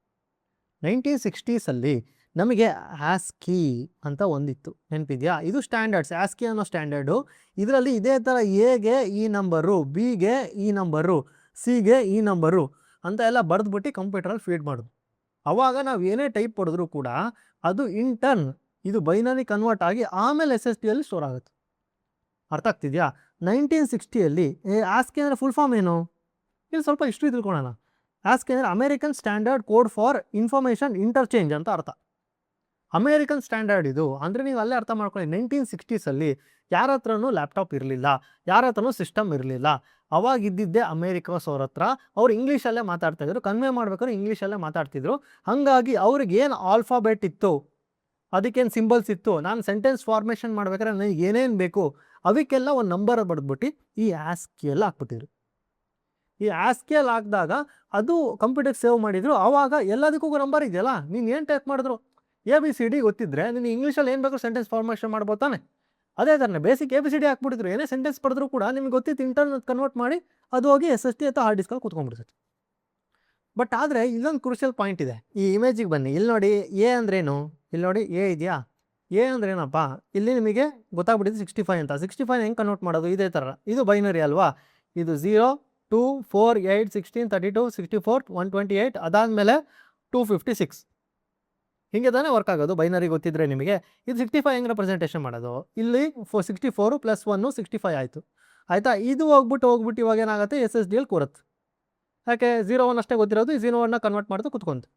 1960ಸಲ್ಲಿ ನಮಗೆ ASCII ಅಂತ ಒಂದಿತ್ತು, ನೆನಪಿದೆಯಾ? ಇದು ಸ್ಟ್ಯಾಂಡರ್ಡ್ಸ್, ASCII ಅನ್ನೋ ಸ್ಟ್ಯಾಂಡರ್ಡು. ಇದರಲ್ಲಿ ಇದೇ ಥರ Aಗೆ ಈ ನಂಬರು, Bಗೆ ಈ ನಂಬರು, Cಗೆ ಈ ನಂಬರು ಅಂತ ಎಲ್ಲ ಬರೆದ್ಬಿಟ್ಟು ಕಂಪ್ಯೂಟರಲ್ಲಿ ಫೀಡ್ ಮಾಡೋದು. ಆವಾಗ ನಾವು ಏನೇ ಟೈಪ್ ಹೊಡೆದ್ರೂ ಕೂಡ ಅದು ಇಂಟರ್ನ್ ಇದು ಬೈನರಿ ಕನ್ವರ್ಟ್ ಆಗಿ ಆಮೇಲೆ SSDಯಲ್ಲಿ ಸ್ಟೋರ್ ಆಗುತ್ತೆ. ಅರ್ಥ ಆಗ್ತಿದೆಯಾ? 1960ಯಲ್ಲಿ ASCII ಅಂದರೆ ಫುಲ್ ಫಾರ್ಮ್ ಏನು? ಇಲ್ಲಿ ಸ್ವಲ್ಪ ಹಿಸ್ಟ್ರಿ ತಿಳ್ಕೊಳ್ಳೋಣ. ASCII ಅಂದರೆ American standard code for information interchange ಅಂತ ಅರ್ಥ. ಅಮೇರಿಕನ್ ಸ್ಟ್ಯಾಂಡರ್ಡ್ ಇದು ಅಂದರೆ ನೀವು ಅಲ್ಲೇ ಅರ್ಥ ಮಾಡ್ಕೊಳ್ಳಿ. 1960ಸಲ್ಲಿ ಯಾರ ಹತ್ರನೂ ಲ್ಯಾಪ್ಟಾಪ್ ಇರಲಿಲ್ಲ, ಯಾರ ಹತ್ರನೂ ಸಿಸ್ಟಮ್ ಇರಲಿಲ್ಲ. ಅವಾಗ ಇದ್ದಿದ್ದೇ ಅಮೇರಿಕಾಸ್ ಅವ್ರ ಹತ್ರ. ಅವ್ರು ಇಂಗ್ಲೀಷಲ್ಲೇ ಮಾತಾಡ್ತಾಯಿದ್ರು, ಕನ್ವೆ ಮಾಡ್ಬೇಕಾದ್ರೆ ಇಂಗ್ಲೀಷಲ್ಲೇ ಮಾತಾಡ್ತಿದ್ರು. ಹಾಗಾಗಿ ಅವ್ರಿಗೆ ಏನು ಆಲ್ಫಾಬೆಟ್ ಇತ್ತು, ಅದಕ್ಕೇನು ಸಿಂಬಲ್ಸ್ ಇತ್ತು, ನಾನು ಸೆಂಟೆನ್ಸ್ ಫಾರ್ಮೇಷನ್ ಮಾಡ್ಬೇಕಾದ್ರೆ ನನಗೆ ಏನೇನು ಬೇಕು ಅದಕ್ಕೆಲ್ಲ ಒಂದು ನಂಬರ್ ಬರೆದ್ಬಿಟ್ಟು ಈ ASCIIಯಲ್ಲಿ ಹಾಕ್ಬಿಟ್ಟಿದ್ರು. ಈ ASCIIಯಲ್ಲಿ ಹಾಕಿದಾಗ ಅದು ಕಂಪ್ಯೂಟರ್ಗೆ ಸೇವ್ ಮಾಡಿದ್ರು. ಆವಾಗ ಎಲ್ಲದಕ್ಕೂ ನಂಬರ್ ಇದೆಯಲ್ಲ, ನೀನು ಏನು ಟೈಪ್ ಮಾಡಿದ್ರು ABCD ಗೊತ್ತಿದ್ರೆ ನೀನು ಇಂಗ್ಲೀಷಲ್ಲಿ ಏನು ಬೇಕು ಸೆಂಟೆನ್ಸ್ ಫಾರ್ಮೇಷನ್ ಮಾಡ್ಬೋದು ತಾನೆ. ಅದೇ ಥರನೇ ಬೇಸಿಕ್ ABCD ಹಾಕ್ಬಿಟ್ಟಿದ್ರು, ಏನೇ ಸೆಂಟೆನ್ಸ್ ಪಡೆದ್ರು ಕೂಡ ನಿಮ್ಗೆ ಗೊತ್ತಿತ್ತು ಇಂಟರ್ನ್ ಕನ್ವರ್ಟ್ ಮಾಡಿ ಅದು ಹೋಗಿ SSD ಅಥವಾ ಹಾರ್ಡ್ ಡಿಸ್ಕಲ್ಲಿ ಕೂತ್ಕೊಂಡ್ಬಿಡ್ತೈತೆ. ಬಟ್ ಆದರೆ ಇಲ್ಲೊಂದು ಕ್ರೂಷಿಯಲ್ ಪಾಯಿಂಟ್ ಇದೆ. ಈ ಇಮೇಜಿಗೆ ಬನ್ನಿ, ಇಲ್ಲಿ ನೋಡಿ A ಅಂದ್ರೇನು, ಇಲ್ಲಿ ನೋಡಿ A ಇದೆಯಾ, A ಅಂದ್ರೆ ಏನಪ್ಪ, ಇಲ್ಲಿ ನಿಮಗೆ ಗೊತ್ತಾಗ್ಬಿಟ್ಟಿದೆ 65 ಅಂತ. 65 ಹೆಂಗೆ ಕನ್ವರ್ಟ್ ಮಾಡೋದು? ಇದೇ ಥರ, ಇದು ಬೈನರಿ ಅಲ್ವಾ. ಇದು 0, 2, 4, 8, 16, 32, 64, 128, ಅದಾದಮೇಲೆ 256 ಹಿಂಗೆ ತಾನೇ ವರ್ಕ್ ಆಗೋದು ಬೈನರಿ ಗೊತ್ತಿದ್ರೆ ನಿಮಗೆ. ಇದು 65 ಹೆಂಗೆ ರೆಪ್ರೆಸೆಂಟೇಷನ್ ಮಾಡೋದು? ಇಲ್ಲಿ 64 + 1 65 ಆಯಿತು, ಆಯಿತಾ. ಇದು ಹೋಗ್ಬಿಟ್ಟು ಇವಾಗ ಏನಾಗುತ್ತೆ SSDಯಲ್ಲಿ ಕೂರುತ್ತೆ. ಯಾಕೆ 0, 1 ಅಷ್ಟೇ ಗೊತ್ತಿರೋದು, 0, 1ನ ಕನ್ವರ್ಟ್ ಮಾಡ್ತಾ ಕುತ್ಕೊಂತು.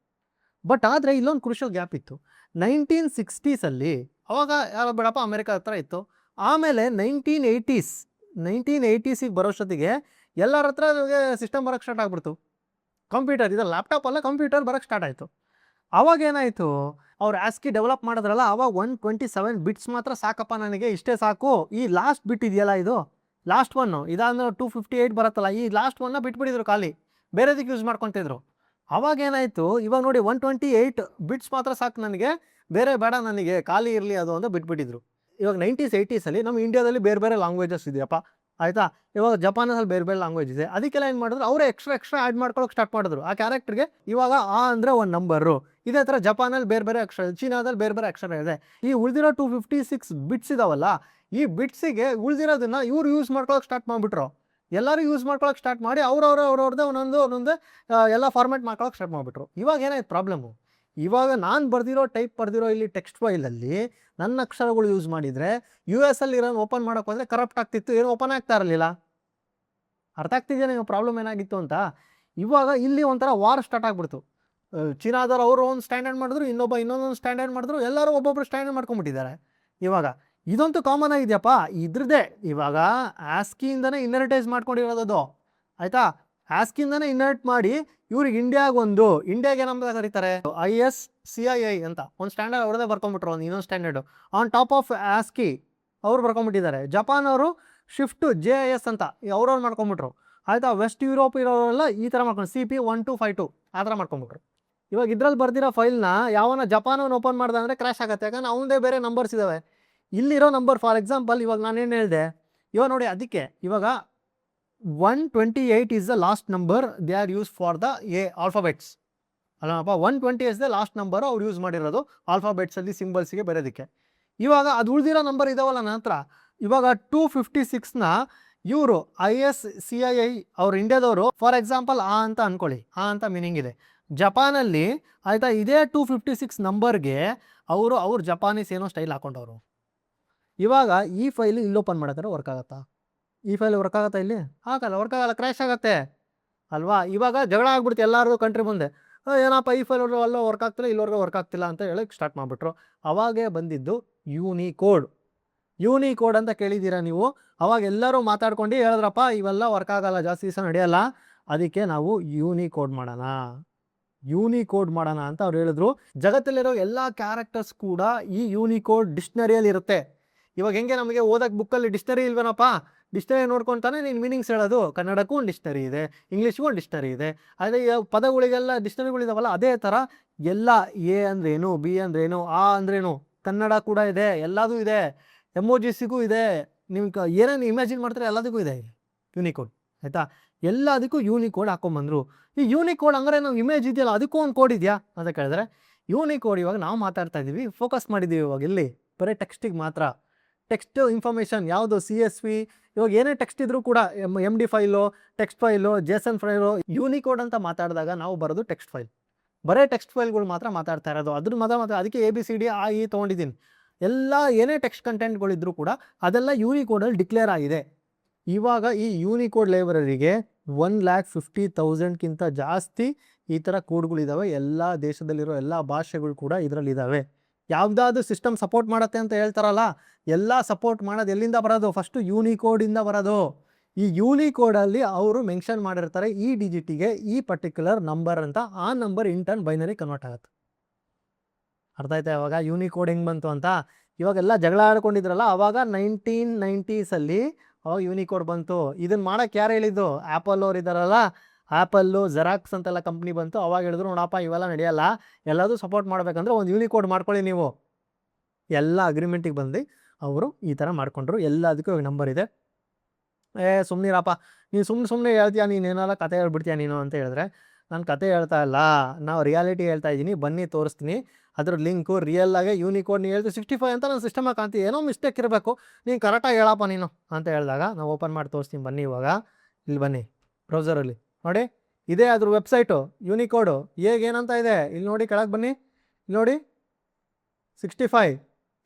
ಬಟ್ ಆದರೆ ಇಲ್ಲೊಂದು ಕ್ರೂಷಿಯಲ್ ಗ್ಯಾಪ್ ಇತ್ತು. 1960ಸಲ್ಲಿ ಅವಾಗ ಯಾರೋ ಬೇಡಪ್ಪ ಅಮೇರಿಕಾ ಹತ್ರ ಇತ್ತು. ಆಮೇಲೆ 1980ಸಿಗೆ ಬರೋಷ್ಟೊತ್ತಿಗೆ ಎಲ್ಲರ ಹತ್ರ ಸಿಸ್ಟಮ್ ಬರೋಕ್ಕೆ ಸ್ಟಾರ್ಟ್ ಆಗ್ಬಿಡ್ತು. ಕಂಪ್ಯೂಟರ್ ಇದು ಲ್ಯಾಪ್ಟಾಪ್ ಅಲ್ಲ, ಕಂಪ್ಯೂಟರ್ ಬರೋಕ್ಕೆ ಸ್ಟಾರ್ಟ್ ಆಯಿತು. ಆವಾಗ ಏನಾಯಿತು, ಅವ್ರು ASCII ಡೆವಲಪ್ ಮಾಡಿದ್ರಲ್ಲ, ಆವಾಗ 127 ಬಿಟ್ಸ್ ಮಾತ್ರ ಸಾಕಪ್ಪ ನನಗೆ, ಇಷ್ಟೇ ಸಾಕು. ಈ ಲಾಸ್ಟ್ ಬಿಟ್ ಇದೆಯಲ್ಲ ಇದು ಲಾಸ್ಟ್ ಒನ್ನು ಇದಾದ್ಮೇಲೆ 258 ಬರುತ್ತಲ್ಲ, ಈ ಲಾಸ್ಟ್ ಒನ್ನ ಬಿಟ್ಬಿಟ್ಟಿದ್ರು ಖಾಲಿ, ಬೇರೆದಕ್ಕೆ ಯೂಸ್ ಮಾಡ್ಕೊತಿದ್ರು. ಅವಾಗ ಏನಾಯಿತು, ಇವಾಗ ನೋಡಿ 128 ಬಿಟ್ಸ್ ಮಾತ್ರ ಸಾಕು ನನಗೆ, ಬೇರೆ ಬೇಡ ನನಗೆ, ಖಾಲಿ ಇರಲಿ ಅದು ಅಂತ ಬಿಟ್ಬಿಟ್ಟಿದ್ರು. ಇವಾಗ 90s 80sಲ್ಲಿ ನಮ್ಮ ಇಂಡಿಯಾದಲ್ಲಿ ಬೇರೆ ಬೇರೆ ಲ್ಯಾಂಗ್ವೇಜಸ್ ಇದೆಯಪ್ಪ, ಆಯಿತಾ. ಇವಾಗ ಜಪಾನಲ್ಲಿ ಬೇರೆ ಬೇರೆ ಲ್ಯಾಂಗ್ವೇಜ್ ಇದೆ, ಅದಕ್ಕೆಲ್ಲ ಏನು ಮಾಡಿದ್ರು, ಅವರೇ ಎಕ್ಸ್ಟ್ರಾ ಆ್ಯಡ್ ಮಾಡ್ಕೊಳ್ಳೋಕೆ ಸ್ಟಾರ್ಟ್ ಮಾಡಿದ್ರು ಆ ಕ್ಯಾರೆಕ್ಟರ್ಗೆ. ಇವಾಗ ಆ ಅಂದರೆ ಒಂದು ನಂಬರು, ಇದೇ ಥರ ಜಪಾನಲ್ಲಿ ಬೇರೆ ಬೇರೆ ಅಕ್ಷರ, ಚೀನಾದಲ್ಲಿ ಬೇರೆ ಬೇರೆ ಅಕ್ಷರ ಇದೆ. ಈ ಉಳಿದಿರೋ 256 ಬಿಟ್ಸ್ ಇದಾವಲ್ಲ, ಈ ಬಿಟ್ಸಿಗೆ ಉಳಿದಿರೋದನ್ನ ಇವ್ರು ಯೂಸ್ ಮಾಡ್ಕೊಳ್ಳೋಕೆ ಸ್ಟಾರ್ಟ್ ಮಾಡಿಬಿಟ್ರು. ಎಲ್ಲರೂ ಯೂಸ್ ಮಾಡ್ಕೊಳ್ಳೋಕೆ ಸ್ಟಾರ್ಟ್ ಮಾಡಿ ಅವ್ರವ್ರದ್ದೇ ಒಂದೊಂದು ಎಲ್ಲ ಫಾರ್ಮ್ಯಾಟ್ ಮಾಡ್ಕೊಳ್ಳೋಕೆ ಸ್ಟಾರ್ಟ್ ಮಾಡಿಬಿಟ್ರು. ಇವಾಗ ಏನಾಯ್ತು ಪ್ರಾಬ್ಲಮ್ಮು, ಇವಾಗ ನಾನು ಬರ್ದಿರೋ ಇಲ್ಲಿ ಟೆಕ್ಸ್ಟ್ ಫೈಲಲ್ಲಿ ನನ್ನ ಅಕ್ಷರಗಳು ಯೂಸ್ ಮಾಡಿದರೆ US ಅಲ್ಲಿ ಇರೋನು ಓಪನ್ ಮಾಡೋಕೆ ಹೋದರೆ ಕರಪ್ಟ್ ಆಗ್ತಿತ್ತು, ಏನು ಓಪನ್ ಆಗ್ತಾ ಇರಲಿಲ್ಲ. ಅರ್ಥ ಆಗ್ತಿದೆಯಾ ನೀವು ಪ್ರಾಬ್ಲಮ್ ಏನಾಗಿತ್ತು ಅಂತ? ಇವಾಗ ಇಲ್ಲಿ ಒಂಥರ ವಾರ್ ಸ್ಟಾರ್ಟ್ ಆಗ್ಬಿಡ್ತು. ಚೀನಾದವ್ರು ಅವರು ಒಂದು ಸ್ಟ್ಯಾಂಡರ್ಡ್ ಮಾಡಿದ್ರು, ಇನ್ನೊಂದೊಂದು ಸ್ಟ್ಯಾಂಡರ್ಡ್ ಮಾಡಿದ್ರು, ಎಲ್ಲರೂ ಒಬ್ಬೊಬ್ಬರು ಸ್ಟ್ಯಾಂಡರ್ಡ್ ಮಾಡ್ಕೊಂಡ್ಬಿಟ್ಟಿದ್ದಾರೆ. ಇವಾಗ ಇದಂತೂ ಕಾಮನ್ ಆಗಿದೆಯಪ್ಪ, ಇದ್ರದ್ದೇ ಇವಾಗ ಆಸ್ಕಿಯಿಂದನೇ ಇನ್ನರಿಟೈಸ್ ಮಾಡ್ಕೊಂಡಿರೋದು, ಆಯಿತಾ. ಆಸ್ಕಿಂದನೇ ಇನ್ನರ್ಟ್ ಮಾಡಿ ಇವ್ರಿಗೆ ಇಂಡಿಯಾಗೆ ಏನಂತ ಕರೀತಾರೆ, ISCII ಅಂತ ಒಂದು ಸ್ಟ್ಯಾಂಡರ್ಡ್ ಅವ್ರದೇ ಬರ್ಕೊಂಡ್ಬಿಟ್ರು, ಇನ್ನೊಂದು standard on top of ASCII ಅವ್ರು ಬರ್ಕೊಂಡ್ಬಿಟ್ಟಿದ್ದಾರೆ. ಜಪಾನ್ ಅವರು ಶಿಫ್ಟ್ JIS ಅಂತ ಅವ್ರವ್ರು ಮಾಡ್ಕೊಂಡ್ಬಿಟ್ರು, ಆಯಿತಾ. ವೆಸ್ಟ್ ಯುರೋಪ್ ಇರೋರೆಲ್ಲ ಈ ಥರ ಮಾಡ್ಕೊಂಡು CP 1252 ಆ ಥರ ಮಾಡ್ಕೊಂಡ್ಬಿಟ್ರು. ಇವಾಗ ಇದ್ರಲ್ಲಿ ಬರ್ದಿರೋ ಫೈಲ್ನ ಯಾವನ ಜಪಾನವನ್ನ ಓಪನ್ ಮಾಡ್ದೆ ಅಂದರೆ ಕ್ರ್ಯಾಶ್ ಆಗುತ್ತೆ, ಯಾಕಂದ್ರೆ ಅವನದೇ ಬೇರೆ ನಂಬರ್ಸ್ ಇದ್ದಾವೆ. ಇಲ್ಲಿರೋ ನಂಬರ್ ಫಾರ್ ಎಕ್ಸಾಂಪಲ್ ಇವಾಗ ನಾನೇನು ಹೇಳಿದೆ, ಇವಾಗ ನೋಡಿ, ಅದಕ್ಕೆ ಇವಾಗ 128 is the last number they are used for the alphabets ಅಲ್ಲಪ್ಪ. 120 is the last number ಅವ್ರು ಯೂಸ್ ಮಾಡಿರೋದು ಆಲ್ಫಾಬೆಟ್ಸಲ್ಲಿ ಸಿಂಬಲ್ಸ್ಗೆ ಬರೋದಕ್ಕೆ. ಇವಾಗ ಅದು ಉಳಿದಿರೋ ನಂಬರ್ ಇದಾವಲ್ಲ ನಂತರ, ಇವಾಗ 256ನ ಇವರು ISCII ಅವ್ರು ಇಂಡಿಯಾದವರು ಫಾರ್ ಎಕ್ಸಾಂಪಲ್ ಆ ಅಂತ ಅಂದ್ಕೊಳ್ಳಿ, ಆ ಅಂತ ಮೀನಿಂಗ್ ಇದೆ ಜಪಾನಲ್ಲಿ, ಆಯಿತಾ. ಇದೇ 256 ನಂಬರ್ಗೆ ಅವ್ರ ಜಪಾನೀಸ್ ಏನೋ ಸ್ಟೈಲ್ ಹಾಕೊಂಡವರು. ಇವಾಗ ಈ ಫೈಲ್ ಇಲ್ಲಿ ಓಪನ್ ಮಾಡೋದ್ರೆ ವರ್ಕ್ ಆಗುತ್ತಾ? ಈ ಫೈಲ್ ವರ್ಕ್ ಆಗುತ್ತಾ? ಇಲ್ಲಿ ಆಗಲ್ಲ, ವರ್ಕ್ ಆಗಲ್ಲ, ಕ್ರ್ಯಾಶ್ ಆಗುತ್ತೆ ಅಲ್ವಾ. ಇವಾಗ ಜಗಳ ಆಗ್ಬಿಡ್ತು ಎಲ್ಲರದು ಕಂಟ್ರಿ ಮುಂದೆ, ಏನಪ್ಪ ಈ ಫೈಲ್ ಅಲ್ಲೋ ವರ್ಕ್ ಆಗ್ತಿಲ್ಲ, ಇಲ್ಲಿವರೆಗೂ ವರ್ಕ್ ಆಗ್ತಿಲ್ಲ ಅಂತ ಹೇಳಕ್ಕೆ ಸ್ಟಾರ್ಟ್ ಮಾಡಿಬಿಟ್ರು. ಅವಾಗೇ ಬಂದಿದ್ದು ಯೂನಿಕೋಡ್ ಅಂತ ಕೇಳಿದ್ದೀರಾ ನೀವು. ಅವಾಗ ಎಲ್ಲರೂ ಮಾತಾಡ್ಕೊಂಡು ಹೇಳಿದ್ರಪ್ಪ ಇವೆಲ್ಲ ವರ್ಕ್ ಆಗಲ್ಲ, ಜಾಸ್ತಿ ದಿವಸ ನಡೆಯಲ್ಲ, ಅದಕ್ಕೆ ನಾವು ಯೂನಿಕೋಡ್ ಮಾಡೋಣ ಅಂತ ಅವ್ರು ಹೇಳಿದ್ರು. ಜಗತ್ತಲ್ಲಿರೋ ಎಲ್ಲ ಕ್ಯಾರೆಕ್ಟರ್ಸ್ ಕೂಡ ಈ ಯೂನಿಕೋಡ್ ಡಿಕ್ಷನರಿಯಲ್ಲಿ ಇರುತ್ತೆ. ಇವಾಗ ಹೆಂಗೆ ನಮಗೆ ಓದಕ್ಕೆ ಬುಕ್ಕಲ್ಲಿ ಡಿಕ್ಷನರಿ ಇಲ್ವೇನಪ್ಪ, ಡಿಕ್ಷನರಿ ನೋಡ್ಕೊತಾನೆ ನೀನು ಮೀನಿಂಗ್ಸ್ ಹೇಳೋದು. ಕನ್ನಡಕ್ಕೂ ಒಂದು ಡಿಕ್ಷನರಿ ಇದೆ, ಇಂಗ್ಲೀಷ್ಗೂ ಒಂದು ಡಿಕ್ಷನರಿ ಇದೆ, ಅದೇ ಪದಗಳಿಗೆಲ್ಲ ಡಿಕ್ಷನರಿಗಳಿದಾವಲ್ಲ, ಅದೇ ಥರ ಎಲ್ಲ A ಅಂದ್ರೇನು, B ಅಂದ್ರೇನು, ಆ ಅಂದ್ರೇನು, ಕನ್ನಡ ಕೂಡ ಇದೆ, ಎಲ್ಲದೂ ಇದೆ, ಎಮೋಜಿಸಿಗೂ ಇದೆ, ನಿಮ್ಗೆ ಏನೇನು ಇಮ್ಯಾಜಿನ್ ಮಾಡ್ತಾರೆ ಎಲ್ಲದಕ್ಕೂ ಇದೆ ಯೂನಿಕೋಡ್, ಆಯಿತಾ. ಎಲ್ಲದಕ್ಕೂ ಯೂನಿಕೋಡ್ ಹಾಕೊಂಬಂದರು. ಈ ಯೂನಿಕೋಡ್ ಹಂಗಾರೆ ನಾವು ಇಮೇಜ್ ಇದೆಯಲ್ಲ ಅದಕ್ಕೂ ಒಂದು ಕೋಡ್ ಇದೆಯಾ ಅಂತ ಕೇಳಿದ್ರೆ, ಯೂನಿಕೋಡ್ ಇವಾಗ ನಾವು ಮಾತಾಡ್ತಾ ಇದ್ದೀವಿ, ಫೋಕಸ್ ಮಾಡಿದ್ದೀವಿ ಇವಾಗ ಇಲ್ಲಿ ಬರೀ ಟೆಕ್ಸ್ಟಿಗೆ ಮಾತ್ರ. ಟೆಕ್ಸ್ಟ್ ಇನ್ಫಾರ್ಮೇಷನ್ ಯಾವುದು CSV, ಇವಾಗ ಏನೇ ಟೆಕ್ಸ್ಟ್ ಇದ್ರೂ ಕೂಡ MD file, text file, JSON file, Unicode ಅಂತ ಮಾತಾಡಿದಾಗ ನಾವು ಬರೋದು ಟೆಕ್ಸ್ಟ್ ಫೈಲ್, ಬರೀ ಟೆಕ್ಸ್ಟ್ ಫೈಲ್ಗಳು ಮಾತ್ರ ಮಾತಾಡ್ತಾ ಇರೋದು. ಅದ್ರ ಮಾತ್ರ ಅದಕ್ಕೆ ABCD ಆ ಈ ತೊಗೊಂಡಿದ್ದೀನಿ. ಎಲ್ಲ ಏನೇ ಟೆಕ್ಸ್ಟ್ ಕಂಟೆಂಟ್ಗಳಿದ್ರೂ ಕೂಡ ಅದೆಲ್ಲ ಯೂನಿಕೋಡಲ್ಲಿ ಡಿಕ್ಲೇರ್ ಆಗಿದೆ. ಇವಾಗ ಈ ಯೂನಿಕೋಡ್ ಲೈಬ್ರರಿಗೆ 1,50,000ಕ್ಕಿಂತ ಜಾಸ್ತಿ ಈ ಥರ ಕೋಡ್ಗಳಿದ್ದಾವೆ. ಎಲ್ಲ ದೇಶದಲ್ಲಿರೋ ಎಲ್ಲ ಭಾಷೆಗಳು ಕೂಡ ಇದರಲ್ಲಿದ್ದಾವೆ. ಯಾವುದಾದ್ರು ಸಿಸ್ಟಮ್ ಸಪೋರ್ಟ್ ಮಾಡುತ್ತೆ ಅಂತ ಹೇಳ್ತಾರಲ್ಲ, ಎಲ್ಲ ಸಪೋರ್ಟ್ ಮಾಡೋದು ಎಲ್ಲಿಂದ ಬರೋದು, ಫಸ್ಟು ಯೂನಿಕೋಡಿಂದ ಬರೋದು. ಈ ಯೂನಿಕೋಡಲ್ಲಿ ಅವರು ಮೆನ್ಷನ್ ಮಾಡಿರ್ತಾರೆ ಈ ಡಿಜಿಟಿಗೆ ಈ ಪರ್ಟಿಕ್ಯುಲರ್ ನಂಬರ್ ಅಂತ, ಆ ನಂಬರ್ ಇಂಟರ್ನ್ ಬೈನರಿ ಕನ್ವರ್ಟ್ ಆಗುತ್ತೆ. ಅರ್ಥ ಆಯ್ತಾ ಇವಾಗ ಯೂನಿಕೋಡ್ ಹೆಂಗೆ ಬಂತು ಅಂತ? ಇವಾಗೆಲ್ಲ ಜಗಳ ಆಡ್ಕೊಂಡಿದ್ರಲ್ಲ, ಅವಾಗ 1990sಲ್ಲಿ ಅವಾಗ ಯೂನಿಕೋಡ್ ಬಂತು. ಇದನ್ನು ಮಾಡೋಕ್ಕೆ ಯಾರು ಹೇಳಿದ್ದು? ಆ್ಯಪಲ್ ಅವ್ರು ಇದ್ದಾರಲ್ಲ, ಆ್ಯಪಲ್ಲು, ಜೆರಾಕ್ಸ್ ಅಂತೆಲ್ಲ ಕಂಪ್ನಿ ಬಂತು. ಅವಾಗ ಹೇಳಿದ್ರು ನೋಡಪ್ಪ ಇವೆಲ್ಲ ನಡೆಯಲ್ಲ, ಎಲ್ಲದೂ ಸಪೋರ್ಟ್ ಮಾಡಬೇಕಂದ್ರೆ ಒಂದು ಯೂನಿಕೋಡ್ ಮಾಡ್ಕೊಳ್ಳಿ ನೀವು. ಎಲ್ಲ ಅಗ್ರಿಮೆಂಟಿಗೆ ಬಂದು ಅವರು ಈ ಥರ ಮಾಡ್ಕೊಂಡ್ರು. ಎಲ್ಲದಕ್ಕೂ ಇವಾಗ ನಂಬರ್ ಇದೆ. ಸುಮ್ಮನಿರಪ್ಪ ನೀನು ಸುಮ್ಮನೆ ಹೇಳ್ತೀಯ, ನೀನು ಏನಾರ ಕತೆ ಹೇಳ್ಬಿಡ್ತೀಯ ನೀನು ಅಂತ ಹೇಳಿದ್ರೆ, ನಾನು ಕತೆ ಹೇಳ್ತಾ ಇಲ್ಲ, ನಾವು ರಿಯಾಲಿಟಿ ಹೇಳ್ತಾ ಇದ್ದೀನಿ, ಬನ್ನಿ ತೋರಿಸ್ತೀನಿ. ಅದ್ರ ಲಿಂಕು ರಿಯಲ್ಲಾಗೆ ಯೂನಿಕೋಡ್ ನೀವು ಹೇಳ್ತೀವಿ 65 ಅಂತ ನಾನು ಸಿಸ್ಟಮಾಗಿ ಕಾಣ್ತೀವಿ, ಏನೋ ಮಿಸ್ಟೇಕ್ ಇರಬೇಕು, ನೀನು ಕರೆಕ್ಟಾಗಿ ಹೇಳಪ್ಪ ನೀನು ಅಂತ ಹೇಳಿದಾಗ ನಾವು ಓಪನ್ ಮಾಡಿ ತೋರಿಸ್ತೀನಿ ಬನ್ನಿ. ಇವಾಗ ಇಲ್ಲಿ ಬನ್ನಿ, ಬ್ರೌಸರಲ್ಲಿ ನೋಡಿ, ಇದೇ ಅದ್ರ ವೆಬ್ಸೈಟು ಯೂನಿಕೋಡು ಏನಂತ ಇದೆ ಇಲ್ಲಿ ನೋಡಿ, ಕೆಳಗೆ ಬನ್ನಿ, ಇಲ್ಲಿ ನೋಡಿ 65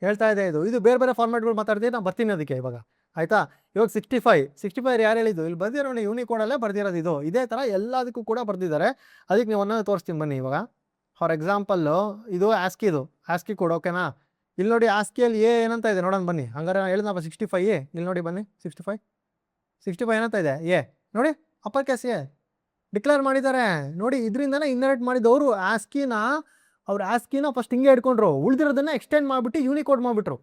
ಹೇಳ್ತಾ ಇದೆ. ಇದು ಬೇರೆ ಬೇರೆ ಫಾರ್ಮ್ಯಾಟ್ಗಳು ಮಾತಾಡ್ತೀವಿ, ನಾನು ಬರ್ತೀನಿ ಅದಕ್ಕೆ ಇವಾಗ, ಆಯಿತಾ. ಇವಾಗ 65 ಯಾರು ಹೇಳಿದ್ದು? ಇಲ್ಲಿ ಬರ್ದಿರೋ ಯೂನಿಕೋಡಲ್ಲೇ ಬರ್ದಿರೋದು ಇದು. ಇದೇ ಥರ ಎಲ್ಲದಕ್ಕೂ ಕೂಡ ಬರ್ದಿದ್ದಾರೆ. ಅದಕ್ಕೆ ನೀವು ಒಂದೊಂದು ತೋರಿಸ್ತೀನಿ ಬನ್ನಿ. ಇವಾಗ ಫಾರ್ ಎಕ್ಸಾಂಪಲ್ಲು ಇದು ಆಸ್ಕಿ ಕೋಡ್, ಓಕೆನಾ. ಇಲ್ಲಿ ನೋಡಿ ಆಸ್ಕಿಯಲ್ಲಿ ಏನಂತ ಇದೆ ನೋಡೋಣ ಬನ್ನಿ. ಹಂಗಾರೆ ನಾನು ಹೇಳಿದ್ನಪ್ಪ 65 ಇಲ್ಲಿ ನೋಡಿ ಬನ್ನಿ, 65 ಏನಂತ ಇದೆ ನೋಡಿ, ಅಪ್ಪರ್ ಕೇಸ್ ಡಿಕ್ಲೇರ್ ಮಾಡಿದ್ದಾರೆ ನೋಡಿ. ಇದರಿಂದನೇ ಇನ್ನರೇಟ್ ಮಾಡಿದವರು ಆಸ್ಕಿನ ಫಸ್ಟ್ ಹಿಂಗೆ ಇಟ್ಕೊಂಡ್ರು, ಉಳಿದಿರೋದನ್ನ ಎಕ್ಸ್ಟೆಂಡ್ ಮಾಡಿಬಿಟ್ಟು ಯೂನಿಕೋಡ್ ಮಾಡಿಬಿಟ್ರು.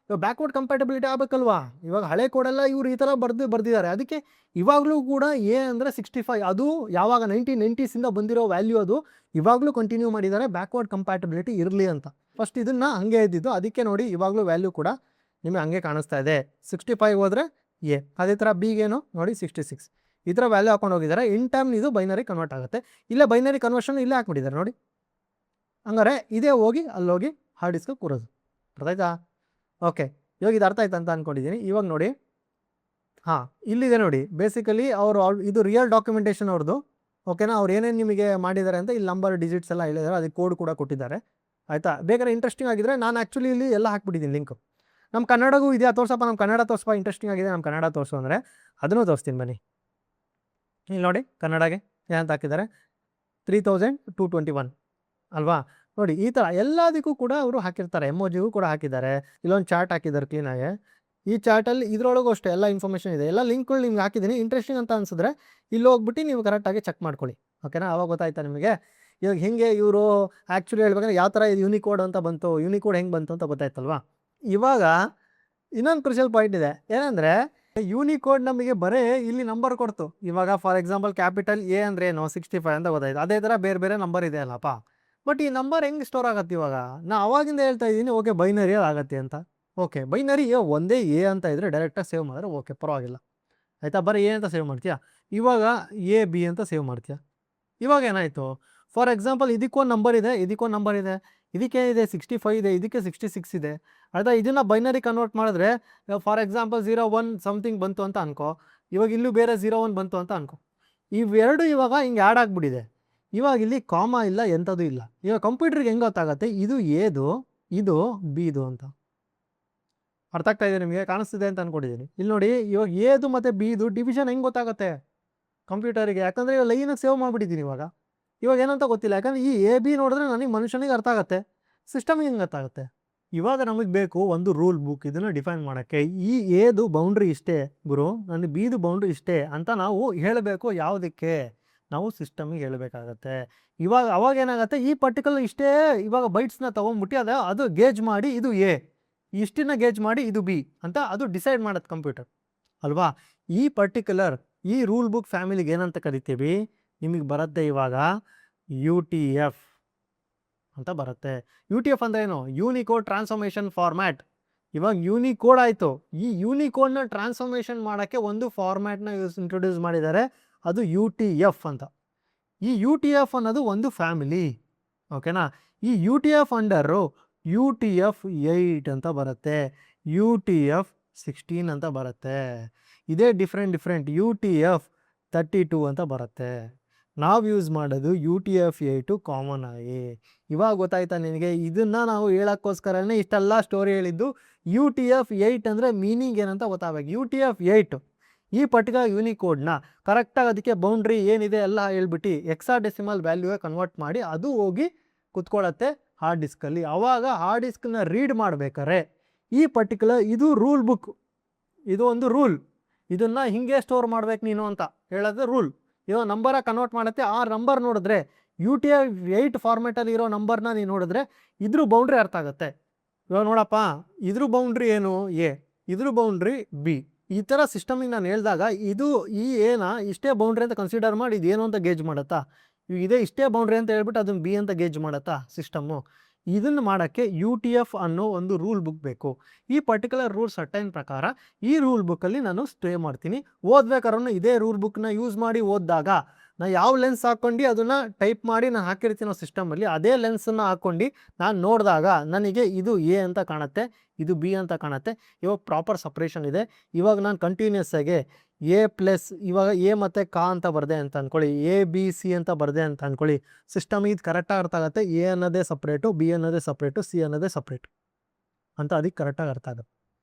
ಇವಾಗ ಬ್ಯಾಕ್ವರ್ಡ್ ಕಂಪ್ಯಾಟಬಿಲಿಟಿ ಆಗಬೇಕಲ್ವಾ? ಇವಾಗ ಹಳೆ ಕೋಡೆಲ್ಲ ಇವ್ರು ಈ ಥರ ಬರ್ದಿದ್ದಾರೆ. ಅದಕ್ಕೆ ಇವಾಗಲೂ ಕೂಡ ಎ ಅಂದರೆ 65 ಅದು ಯಾವಾಗ 1990ಸಿಂದ ಬಂದಿರೋ ವ್ಯಾಲ್ಯೂ ಅದು ಇವಾಗಲೂ ಕಂಟಿನ್ಯೂ ಮಾಡಿದ್ದಾರೆ ಬ್ಯಾಕ್ವರ್ಡ್ ಕಂಪ್ಯಾಟಬಿಲಿಟಿ ಇರಲಿ ಅಂತ. ಫಸ್ಟ್ ಇದನ್ನು ಹಂಗೆ ಇದ್ದಿದ್ದು, ಅದಕ್ಕೆ ನೋಡಿ ಇವಾಗಲೂ ವ್ಯಾಲ್ಯೂ ಕೂಡ ನಿಮಗೆ ಹಂಗೆ ಕಾಣಿಸ್ತಾ ಇದೆ. 65 ಹೋದರೆ ಎ, ಅದೇ ಥರ ಬಿಗೇನು ನೋಡಿ 66 ಈ ಥರ ವ್ಯಾಲ್ಯೂ ಹಾಕೊಂಡು ಹೋಗಿದ್ದಾರೆ. ಇನ್ ಟೈಮ್ ಇದು ಬೈನರಿ ಕನ್ವರ್ಟ್ ಆಗುತ್ತೆ. ಇಲ್ಲೇ ಬೈನರಿ ಕನ್ವರ್ಷನ್ ಇಲ್ಲೇ ಹಾಕ್ಬಿಟ್ಟಿದ್ದಾರೆ ನೋಡಿ. ಹಂಗಾರೆ ಇದೇ ಹೋಗಿ ಅಲ್ಲೋಗಿ ಹಾರ್ಡ್ ಡಿಸ್ಕ್ ಕೂರೋದು. ಅರ್ಥ ಆಯ್ತಾ? ಓಕೆ, ಇವಾಗ ಇದು ಅರ್ಥ ಆಯ್ತು ಅಂತ ಅಂದ್ಕೊಂಡಿದ್ದೀನಿ. ಇವಾಗ ನೋಡಿ, ಹಾಂ ಇಲ್ಲಿದೆ ನೋಡಿ, ಬೇಸಿಕಲಿ ಅವರು ಇದು ರಿಯಲ್ ಡಾಕ್ಯುಮೆಂಟೇಷನ್ ಅವ್ರದ್ದು. ಓಕೆನಾ? ಅವ್ರು ಏನೇನು ನಿಮಗೆ ಮಾಡಿದ್ದಾರೆ ಅಂತ ಇಲ್ಲಿ ನಂಬರ್ ಡಿಜಿಟ್ಸ್ ಎಲ್ಲ ಹೇಳಿದ್ದಾರೆ, ಅದಕ್ಕೆ ಕೋಡ್ ಕೂಡ ಕೊಟ್ಟಿದ್ದಾರೆ. ಆಯಿತಾ? ಬೇಕಾದ್ರೆ ಇಂಟ್ರೆಸ್ಟಿಂಗ್ ಆಗಿದ್ರೆ ನಾನು ಆ್ಯಕ್ಚುಲಿ ಇಲ್ಲಿ ಎಲ್ಲ ಹಾಕ್ಬಿಟ್ಟಿದ್ದೀನಿ ಲಿಂಕು. ನಮ್ಮ ಕನ್ನಡಗೂ ಇದೆಯಾ ತೋರ್ಸಪ್ಪ, ನಮ್ಮ ಕನ್ನಡ ತೋರಿಸಪ್ಪ, ಇಂಟ್ರೆಸ್ಟಿಂಗ್ ಆಗಿದೆ ನಮ್ಮ ಕನ್ನಡ ತೋರಿಸು ಅಂದರೆ ಅದನ್ನು ತೋರಿಸ್ತೀನಿ ಬನ್ನಿ. ಇಲ್ಲಿ ನೋಡಿ ಕನ್ನಡಗೆ ಏನಂತ ಹಾಕಿದ್ದಾರೆ, 3221 ಅಲ್ವಾ? ನೋಡಿ ಈ ಥರ ಎಲ್ಲದಕ್ಕೂ ಕೂಡ ಅವರು ಹಾಕಿರ್ತಾರೆ, ಎಮೋಜಿಗೂ ಕೂಡ ಹಾಕಿದ್ದಾರೆ. ಇಲ್ಲೊಂದು ಚಾರ್ಟ್ ಹಾಕಿದ್ದಾರೆ ಕ್ಲೀನಾಗಿ. ಈ ಚಾರ್ಟಲ್ಲಿ ಇದರೊಳಗೂ ಅಷ್ಟೇ ಎಲ್ಲ ಇನ್ಫಾರ್ಮೇಷನ್ ಇದೆ, ಎಲ್ಲ ಲಿಂಕ್ಗಳು ನಿಮ್ಗೆ ಹಾಕಿದ್ದೀನಿ. ಇಂಟ್ರೆಸ್ಟಿಂಗ್ ಅಂತ ಅನಿಸಿದ್ರೆ ಇಲ್ಲಿ ಹೋಗ್ಬಿಟ್ಟು ನೀವು ಕರೆಕ್ಟಾಗಿ ಚೆಕ್ ಮಾಡ್ಕೊಳ್ಳಿ. ಓಕೆನಾ? ಅವಾಗ ಗೊತ್ತಾಯ್ತಾ ನಿಮಗೆ. ಇವಾಗ ಹಿಂಗೆ ಇವರು ಆ್ಯಕ್ಚುಲಿ ಹೇಳ್ಬೇಕಂದ್ರೆ ಯಾವ ಥರ ಇದು ಯೂನಿಕೋಡ್ ಅಂತ ಬಂತು, ಯೂನಿಕೋಡ್ ಹೆಂಗೆ ಬಂತು ಅಂತ ಗೊತ್ತಾಯ್ತಲ್ವಾ? ಇವಾಗ ಇನ್ನೊಂದು ಕ್ರಿಷಿಯಲ್ ಪಾಯಿಂಟ್ ಇದೆ, ಏನಂದರೆ ಯೂನಿಕೋಡ್ ನಮಗೆ ಬರೀ ಇಲ್ಲಿ ನಂಬರ್ ಕೊಡ್ತು. ಇವಾಗ ಫಾರ್ ಎಕ್ಸಾಂಪಲ್ ಕ್ಯಾಪಿಟಲ್ ಎ ಅಂದರೆ ಏನು 65 ಅಂತ ಗೊತ್ತಾಯ್ತು. ಅದೇ ಥರ ಬೇರೆ ಬೇರೆ ನಂಬರ್ ಇದೆ ಅಲ್ಲಪ್ಪ. ಬಟ್ ಈ ನಂಬರ್ ಹೆಂಗೆ ಸ್ಟೋರ್ ಆಗುತ್ತೆ ಇವಾಗ? ನಾ ಅವಾಗಿಂದ ಹೇಳ್ತಾ ಇದ್ದೀನಿ ಓಕೆ ಬೈನರಿ ಆಗುತ್ತೆ ಅಂತ. ಓಕೆ ಬೈನರಿ ಒಂದೇ ಎ ಅಂತ ಇದ್ದರೆ ಡೈರೆಕ್ಟಾಗಿ ಸೇವ್ ಮಾಡಿದ್ರೆ ಓಕೆ ಪರವಾಗಿಲ್ಲ. ಆಯಿತಾ? ಬರೀ ಎ ಅಂತ ಸೇವ್ ಮಾಡ್ತೀಯಾ, ಇವಾಗ ಎ ಬಿ ಅಂತ ಸೇವ್ ಮಾಡ್ತೀಯಾ. ಇವಾಗ ಏನಾಯಿತು, ಫಾರ್ ಎಕ್ಸಾಂಪಲ್ ಇದಕ್ಕೊಂದು ನಂಬರ್ ಇದೆ, ಇದಕ್ಕೊಂದು ನಂಬರ್ ಇದೆ, ಇದಕ್ಕೆ ಇದೆ 65 ಇದೆ, ಇದಕ್ಕೆ 66 ಇದೆ. ಆಯಿತಾ? ಇದನ್ನು ಬೈನರಿ ಕನ್ವರ್ಟ್ ಮಾಡಿದ್ರೆ ಫಾರ್ ಎಕ್ಸಾಂಪಲ್ 01 ಸಮಥಿಂಗ್ ಬಂತು ಅಂತ ಅನ್ಕೋ, ಇವಾಗ ಇಲ್ಲೂ ಬೇರೆ 01 ಬಂತು ಅಂತ ಅನ್ಕೋ. ಇವೆರಡು ಇವಾಗ ಹಿಂಗೆ ಆ್ಯಡ್ ಆಗಿಬಿಟ್ಟಿದೆ. ಇವಾಗ ಇಲ್ಲಿ ಕಾಮ ಇಲ್ಲ, ಎಂಥದ್ದು ಇಲ್ಲ. ಇವಾಗ ಕಂಪ್ಯೂಟ್ರಿಗೆ ಹೆಂಗೆ ಗೊತ್ತಾಗುತ್ತೆ ಇದು ಎದು ಇದು ಬಿದು ಅಂತ? ಅರ್ಥ ಆಗ್ತಾ ಇದೆ ನಿಮಗೆ? ಕಾಣಿಸ್ತಿದೆ ಅಂತ ಅಂದ್ಕೊಂಡಿದ್ದೀನಿ. ಇಲ್ಲಿ ನೋಡಿ, ಇವಾಗ ಎದು ಮತ್ತು ಬಿದು ಡಿವಿಷನ್ ಹೆಂಗೆ ಗೊತ್ತಾಗುತ್ತೆ ಕಂಪ್ಯೂಟರಿಗೆ? ಯಾಕಂದರೆ ಇವಾಗ ಲೈನಾಗಿ ಸೇವ್ ಮಾಡಿಬಿಟ್ಟಿದ್ದೀನಿ. ಇವಾಗ ಏನಂತ ಗೊತ್ತಿಲ್ಲ, ಯಾಕಂದರೆ ಈ ಎ ಬಿ ನೋಡಿದ್ರೆ ನನಗೆ ಮನುಷ್ಯನಿಗೆ ಅರ್ಥ ಆಗುತ್ತೆ, ಸಿಸ್ಟಮಿಗೆ ಹೆಂಗೆ ಅರ್ಥ ಆಗುತ್ತೆ? ಇವಾಗ ನಮಗೆ ಬೇಕು ಒಂದು ರೂಲ್ ಬುಕ್, ಇದನ್ನು ಡಿಫೈನ್ ಮಾಡೋಕ್ಕೆ. ಈ ಎದು ಬೌಂಡ್ರಿ ಇಷ್ಟೇ ಗುರು, ನನಗೆ ಬಿದು ಬೌಂಡ್ರಿ ಇಷ್ಟೇ ಅಂತ ನಾವು ಹೇಳಬೇಕು. ಯಾವುದಕ್ಕೆ? ನಾವು ಸಿಸ್ಟಮಿಗೆ ಹೇಳಬೇಕಾಗತ್ತೆ. ಇವಾಗ ಅವಾಗ ಏನಾಗುತ್ತೆ, ಈ ಪರ್ಟಿಕ್ಯುಲರ್ ಇಷ್ಟೇ ಇವಾಗ ಬೈಟ್ಸ್ನ ತೊಗೊಂಡ್ಬಿಟ್ಟು ಅದು ಗೇಜ್ ಮಾಡಿ ಇದು ಎ, ಇಷ್ಟನ್ನ ಗೇಜ್ ಮಾಡಿ ಇದು ಬಿ ಅಂತ ಅದು ಡಿಸೈಡ್ ಮಾಡೋದು ಕಂಪ್ಯೂಟರ್ ಅಲ್ವಾ? ಈ ಪರ್ಟಿಕ್ಯುಲರ್ ಈ ರೂಲ್ ಬುಕ್ ಫ್ಯಾಮಿಲಿಗೆ ಏನಂತ ಕರಿತೀವಿ? ನಿಮಗೆ ಬರುತ್ತೆ ಇವಾಗ UTF ಅಂತ ಬರುತ್ತೆ. UTF ಅಂದರೆ ಏನು? Unicode transformation format. ಇವಾಗ ಯೂನಿಕೋಡ್ ಆಯಿತು, ಈ ಯೂನಿಕೋಡ್ನ ಟ್ರಾನ್ಸ್ಫಾರ್ಮೇಷನ್ ಮಾಡೋಕ್ಕೆ ಒಂದು ಫಾರ್ಮ್ಯಾಟ್ನ ಇಂಟ್ರೊಡ್ಯೂಸ್ ಮಾಡಿದ್ದಾರೆ, ಅದು UTF ಅಂತ. ಈ UTF ಅನ್ನೋದು ಒಂದು ಫ್ಯಾಮಿಲಿ. ಓಕೆನಾ? ಈ UTF ಅಂಡರು UTF 8 ಅಂತ ಬರುತ್ತೆ, UTF 16 ಅಂತ ಬರುತ್ತೆ. ಇದೇ ಡಿಫ್ರೆಂಟ್ UTF 32 ಅಂತ ಬರುತ್ತೆ. ನಾವು ಯೂಸ್ ಮಾಡೋದು UTF 8 ಕಾಮನ್ ಆಗಿ. ಇವಾಗ ಗೊತ್ತಾಯ್ತಾ ನಿನಗೆ? ಇದನ್ನು ನಾವು ಹೇಳೋಕ್ಕೋಸ್ಕರನೇ ಇಷ್ಟೆಲ್ಲ ಸ್ಟೋರಿ ಹೇಳಿದ್ದು. UTF 8 ಅಂದರೆ ಮೀನಿಂಗ್ ಏನಂತ ಗೊತ್ತಾಗಬೇಕು. UTF 8 ಈ ಪರ್ಟಿಕ್ಯುಲರ್ ಯೂನಿಕೋಡ್ನ ಕರೆಕ್ಟಾಗಿ ಅದಕ್ಕೆ ಬೌಂಡ್ರಿ ಏನಿದೆ ಎಲ್ಲ ಹೇಳ್ಬಿಟ್ಟು ಹೆಕ್ಸಾಡೆಸಿಮಲ್ ವ್ಯಾಲ್ಯೂಗೆ ಕನ್ವರ್ಟ್ ಮಾಡಿ ಅದು ಹೋಗಿ ಕುತ್ಕೊಳ್ಳುತ್ತೆ ಹಾರ್ಡ್ ಡಿಸ್ಕಲ್ಲಿ. ಆವಾಗ ಹಾರ್ಡ್ ಡಿಸ್ಕನ್ನ ರೀಡ್ ಮಾಡಬೇಕಾರೆ ಈ ಪರ್ಟಿಕ್ಯುಲರ್ ಇದು ರೂಲ್ ಬುಕ್, ಇದು ಒಂದು ರೂಲ್, ಇದನ್ನು ಹಿಂಗೆ ಸ್ಟೋರ್ ಮಾಡ್ಬೇಕು ನೀನು ಅಂತ ಹೇಳೋದು ರೂಲ್. ಇವಾಗ ನಂಬರಾಗಿ ಕನ್ವರ್ಟ್ ಮಾಡುತ್ತೆ. ಆ ನಂಬರ್ ನೋಡಿದ್ರೆ UTF 8 ಫಾರ್ಮೇಟಲ್ಲಿ ಇರೋ ನಂಬರ್ನ ನೀನು ನೋಡಿದ್ರೆ ಇದ್ರ ಬೌಂಡ್ರಿ ಅರ್ಥ ಆಗುತ್ತೆ. ಇವಾಗ ನೋಡಪ್ಪ, ಇದ್ರ ಬೌಂಡ್ರಿ ಏನು ಎ, ಇದ್ರ ಬೌಂಡ್ರಿ ಬಿ. ಈ ಥರ ಸಿಸ್ಟಮಿಗೆ ನಾನು ಹೇಳಿದಾಗ ಇದು ಈ ಏನ ಇಷ್ಟೇ ಬೌಂಡ್ರಿ ಅಂತ ಕನ್ಸಿಡರ್ ಮಾಡಿ ಇದೇನು ಅಂತ ಗೇಜ್ ಮಾಡುತ್ತಾ? ಇದೇ ಇಷ್ಟೇ ಬೌಂಡ್ರಿ ಅಂತ ಹೇಳ್ಬಿಟ್ಟು ಅದನ್ನು ಬಿ ಅಂತ ಗೇಜ್ ಮಾಡುತ್ತಾ ಸಿಸ್ಟಮ್ಮು? ಇದನ್ನು ಮಾಡೋಕ್ಕೆ UTF ಅನ್ನೋ ಒಂದು ರೂಲ್ ಬುಕ್ ಬೇಕು. ಈ ಪರ್ಟಿಕ್ಯುಲರ್ ರೂಲ್ ಸರ್ಟೈನ್ ಪ್ರಕಾರ ಈ ರೂಲ್ ಬುಕ್ಕಲ್ಲಿ ನಾನು ಸ್ಟೇ ಮಾಡ್ತೀನಿ. ಓದ್ಬೇಕಾದ್ರೂ ಇದೇ ರೂಲ್ ಬುಕ್ನ ಯೂಸ್ ಮಾಡಿ ಓದಿದಾಗ ನಾನು ಯಾವ ಲೆನ್ಸ್ ಹಾಕ್ಕೊಂಡು ಅದನ್ನು ಟೈಪ್ ಮಾಡಿ ನಾನು ಹಾಕಿರ್ತೀನೋ ಸಿಸ್ಟಮಲ್ಲಿ, ಅದೇ ಲೆನ್ಸನ್ನು ಹಾಕ್ಕೊಂಡು ನಾನು ನೋಡಿದಾಗ ನನಗೆ ಇದು ಎ ಅಂತ ಕಾಣುತ್ತೆ, ಇದು ಬಿ ಅಂತ ಕಾಣುತ್ತೆ. ಇವಾಗ ಪ್ರಾಪರ್ ಸಪ್ರೇಷನ್ ಇದೆ. ಇವಾಗ ನಾನು ಕಂಟಿನ್ಯೂಸ್ ಆಗಿ A+ ಇವಾಗ ಎ ಮತ್ತು ಕ ಅಂತ ಬರದೆ ಅಂತ ಅಂದ್ಕೊಳ್ಳಿ, ABC ಅಂತ ಬರದೆ ಅಂತ ಅಂದ್ಕೊಳ್ಳಿ. ಸಿಸ್ಟಮಿಗೆ ಇದು ಕರೆಕ್ಟಾಗಿ ಅರ್ಥ ಆಗುತ್ತೆ. ಎ ಅನ್ನೋದೇ ಸಪ್ರೇಟು, ಬಿ ಅನ್ನೋದೇ ಸಪ್ರೇಟು, ಸಿ ಅನ್ನೋದೇ ಸಪ್ರೇಟು ಅಂತ ಅದಕ್ಕೆ ಕರೆಕ್ಟಾಗಿ ಅರ್ಥ ಆಗುತ್ತೆ.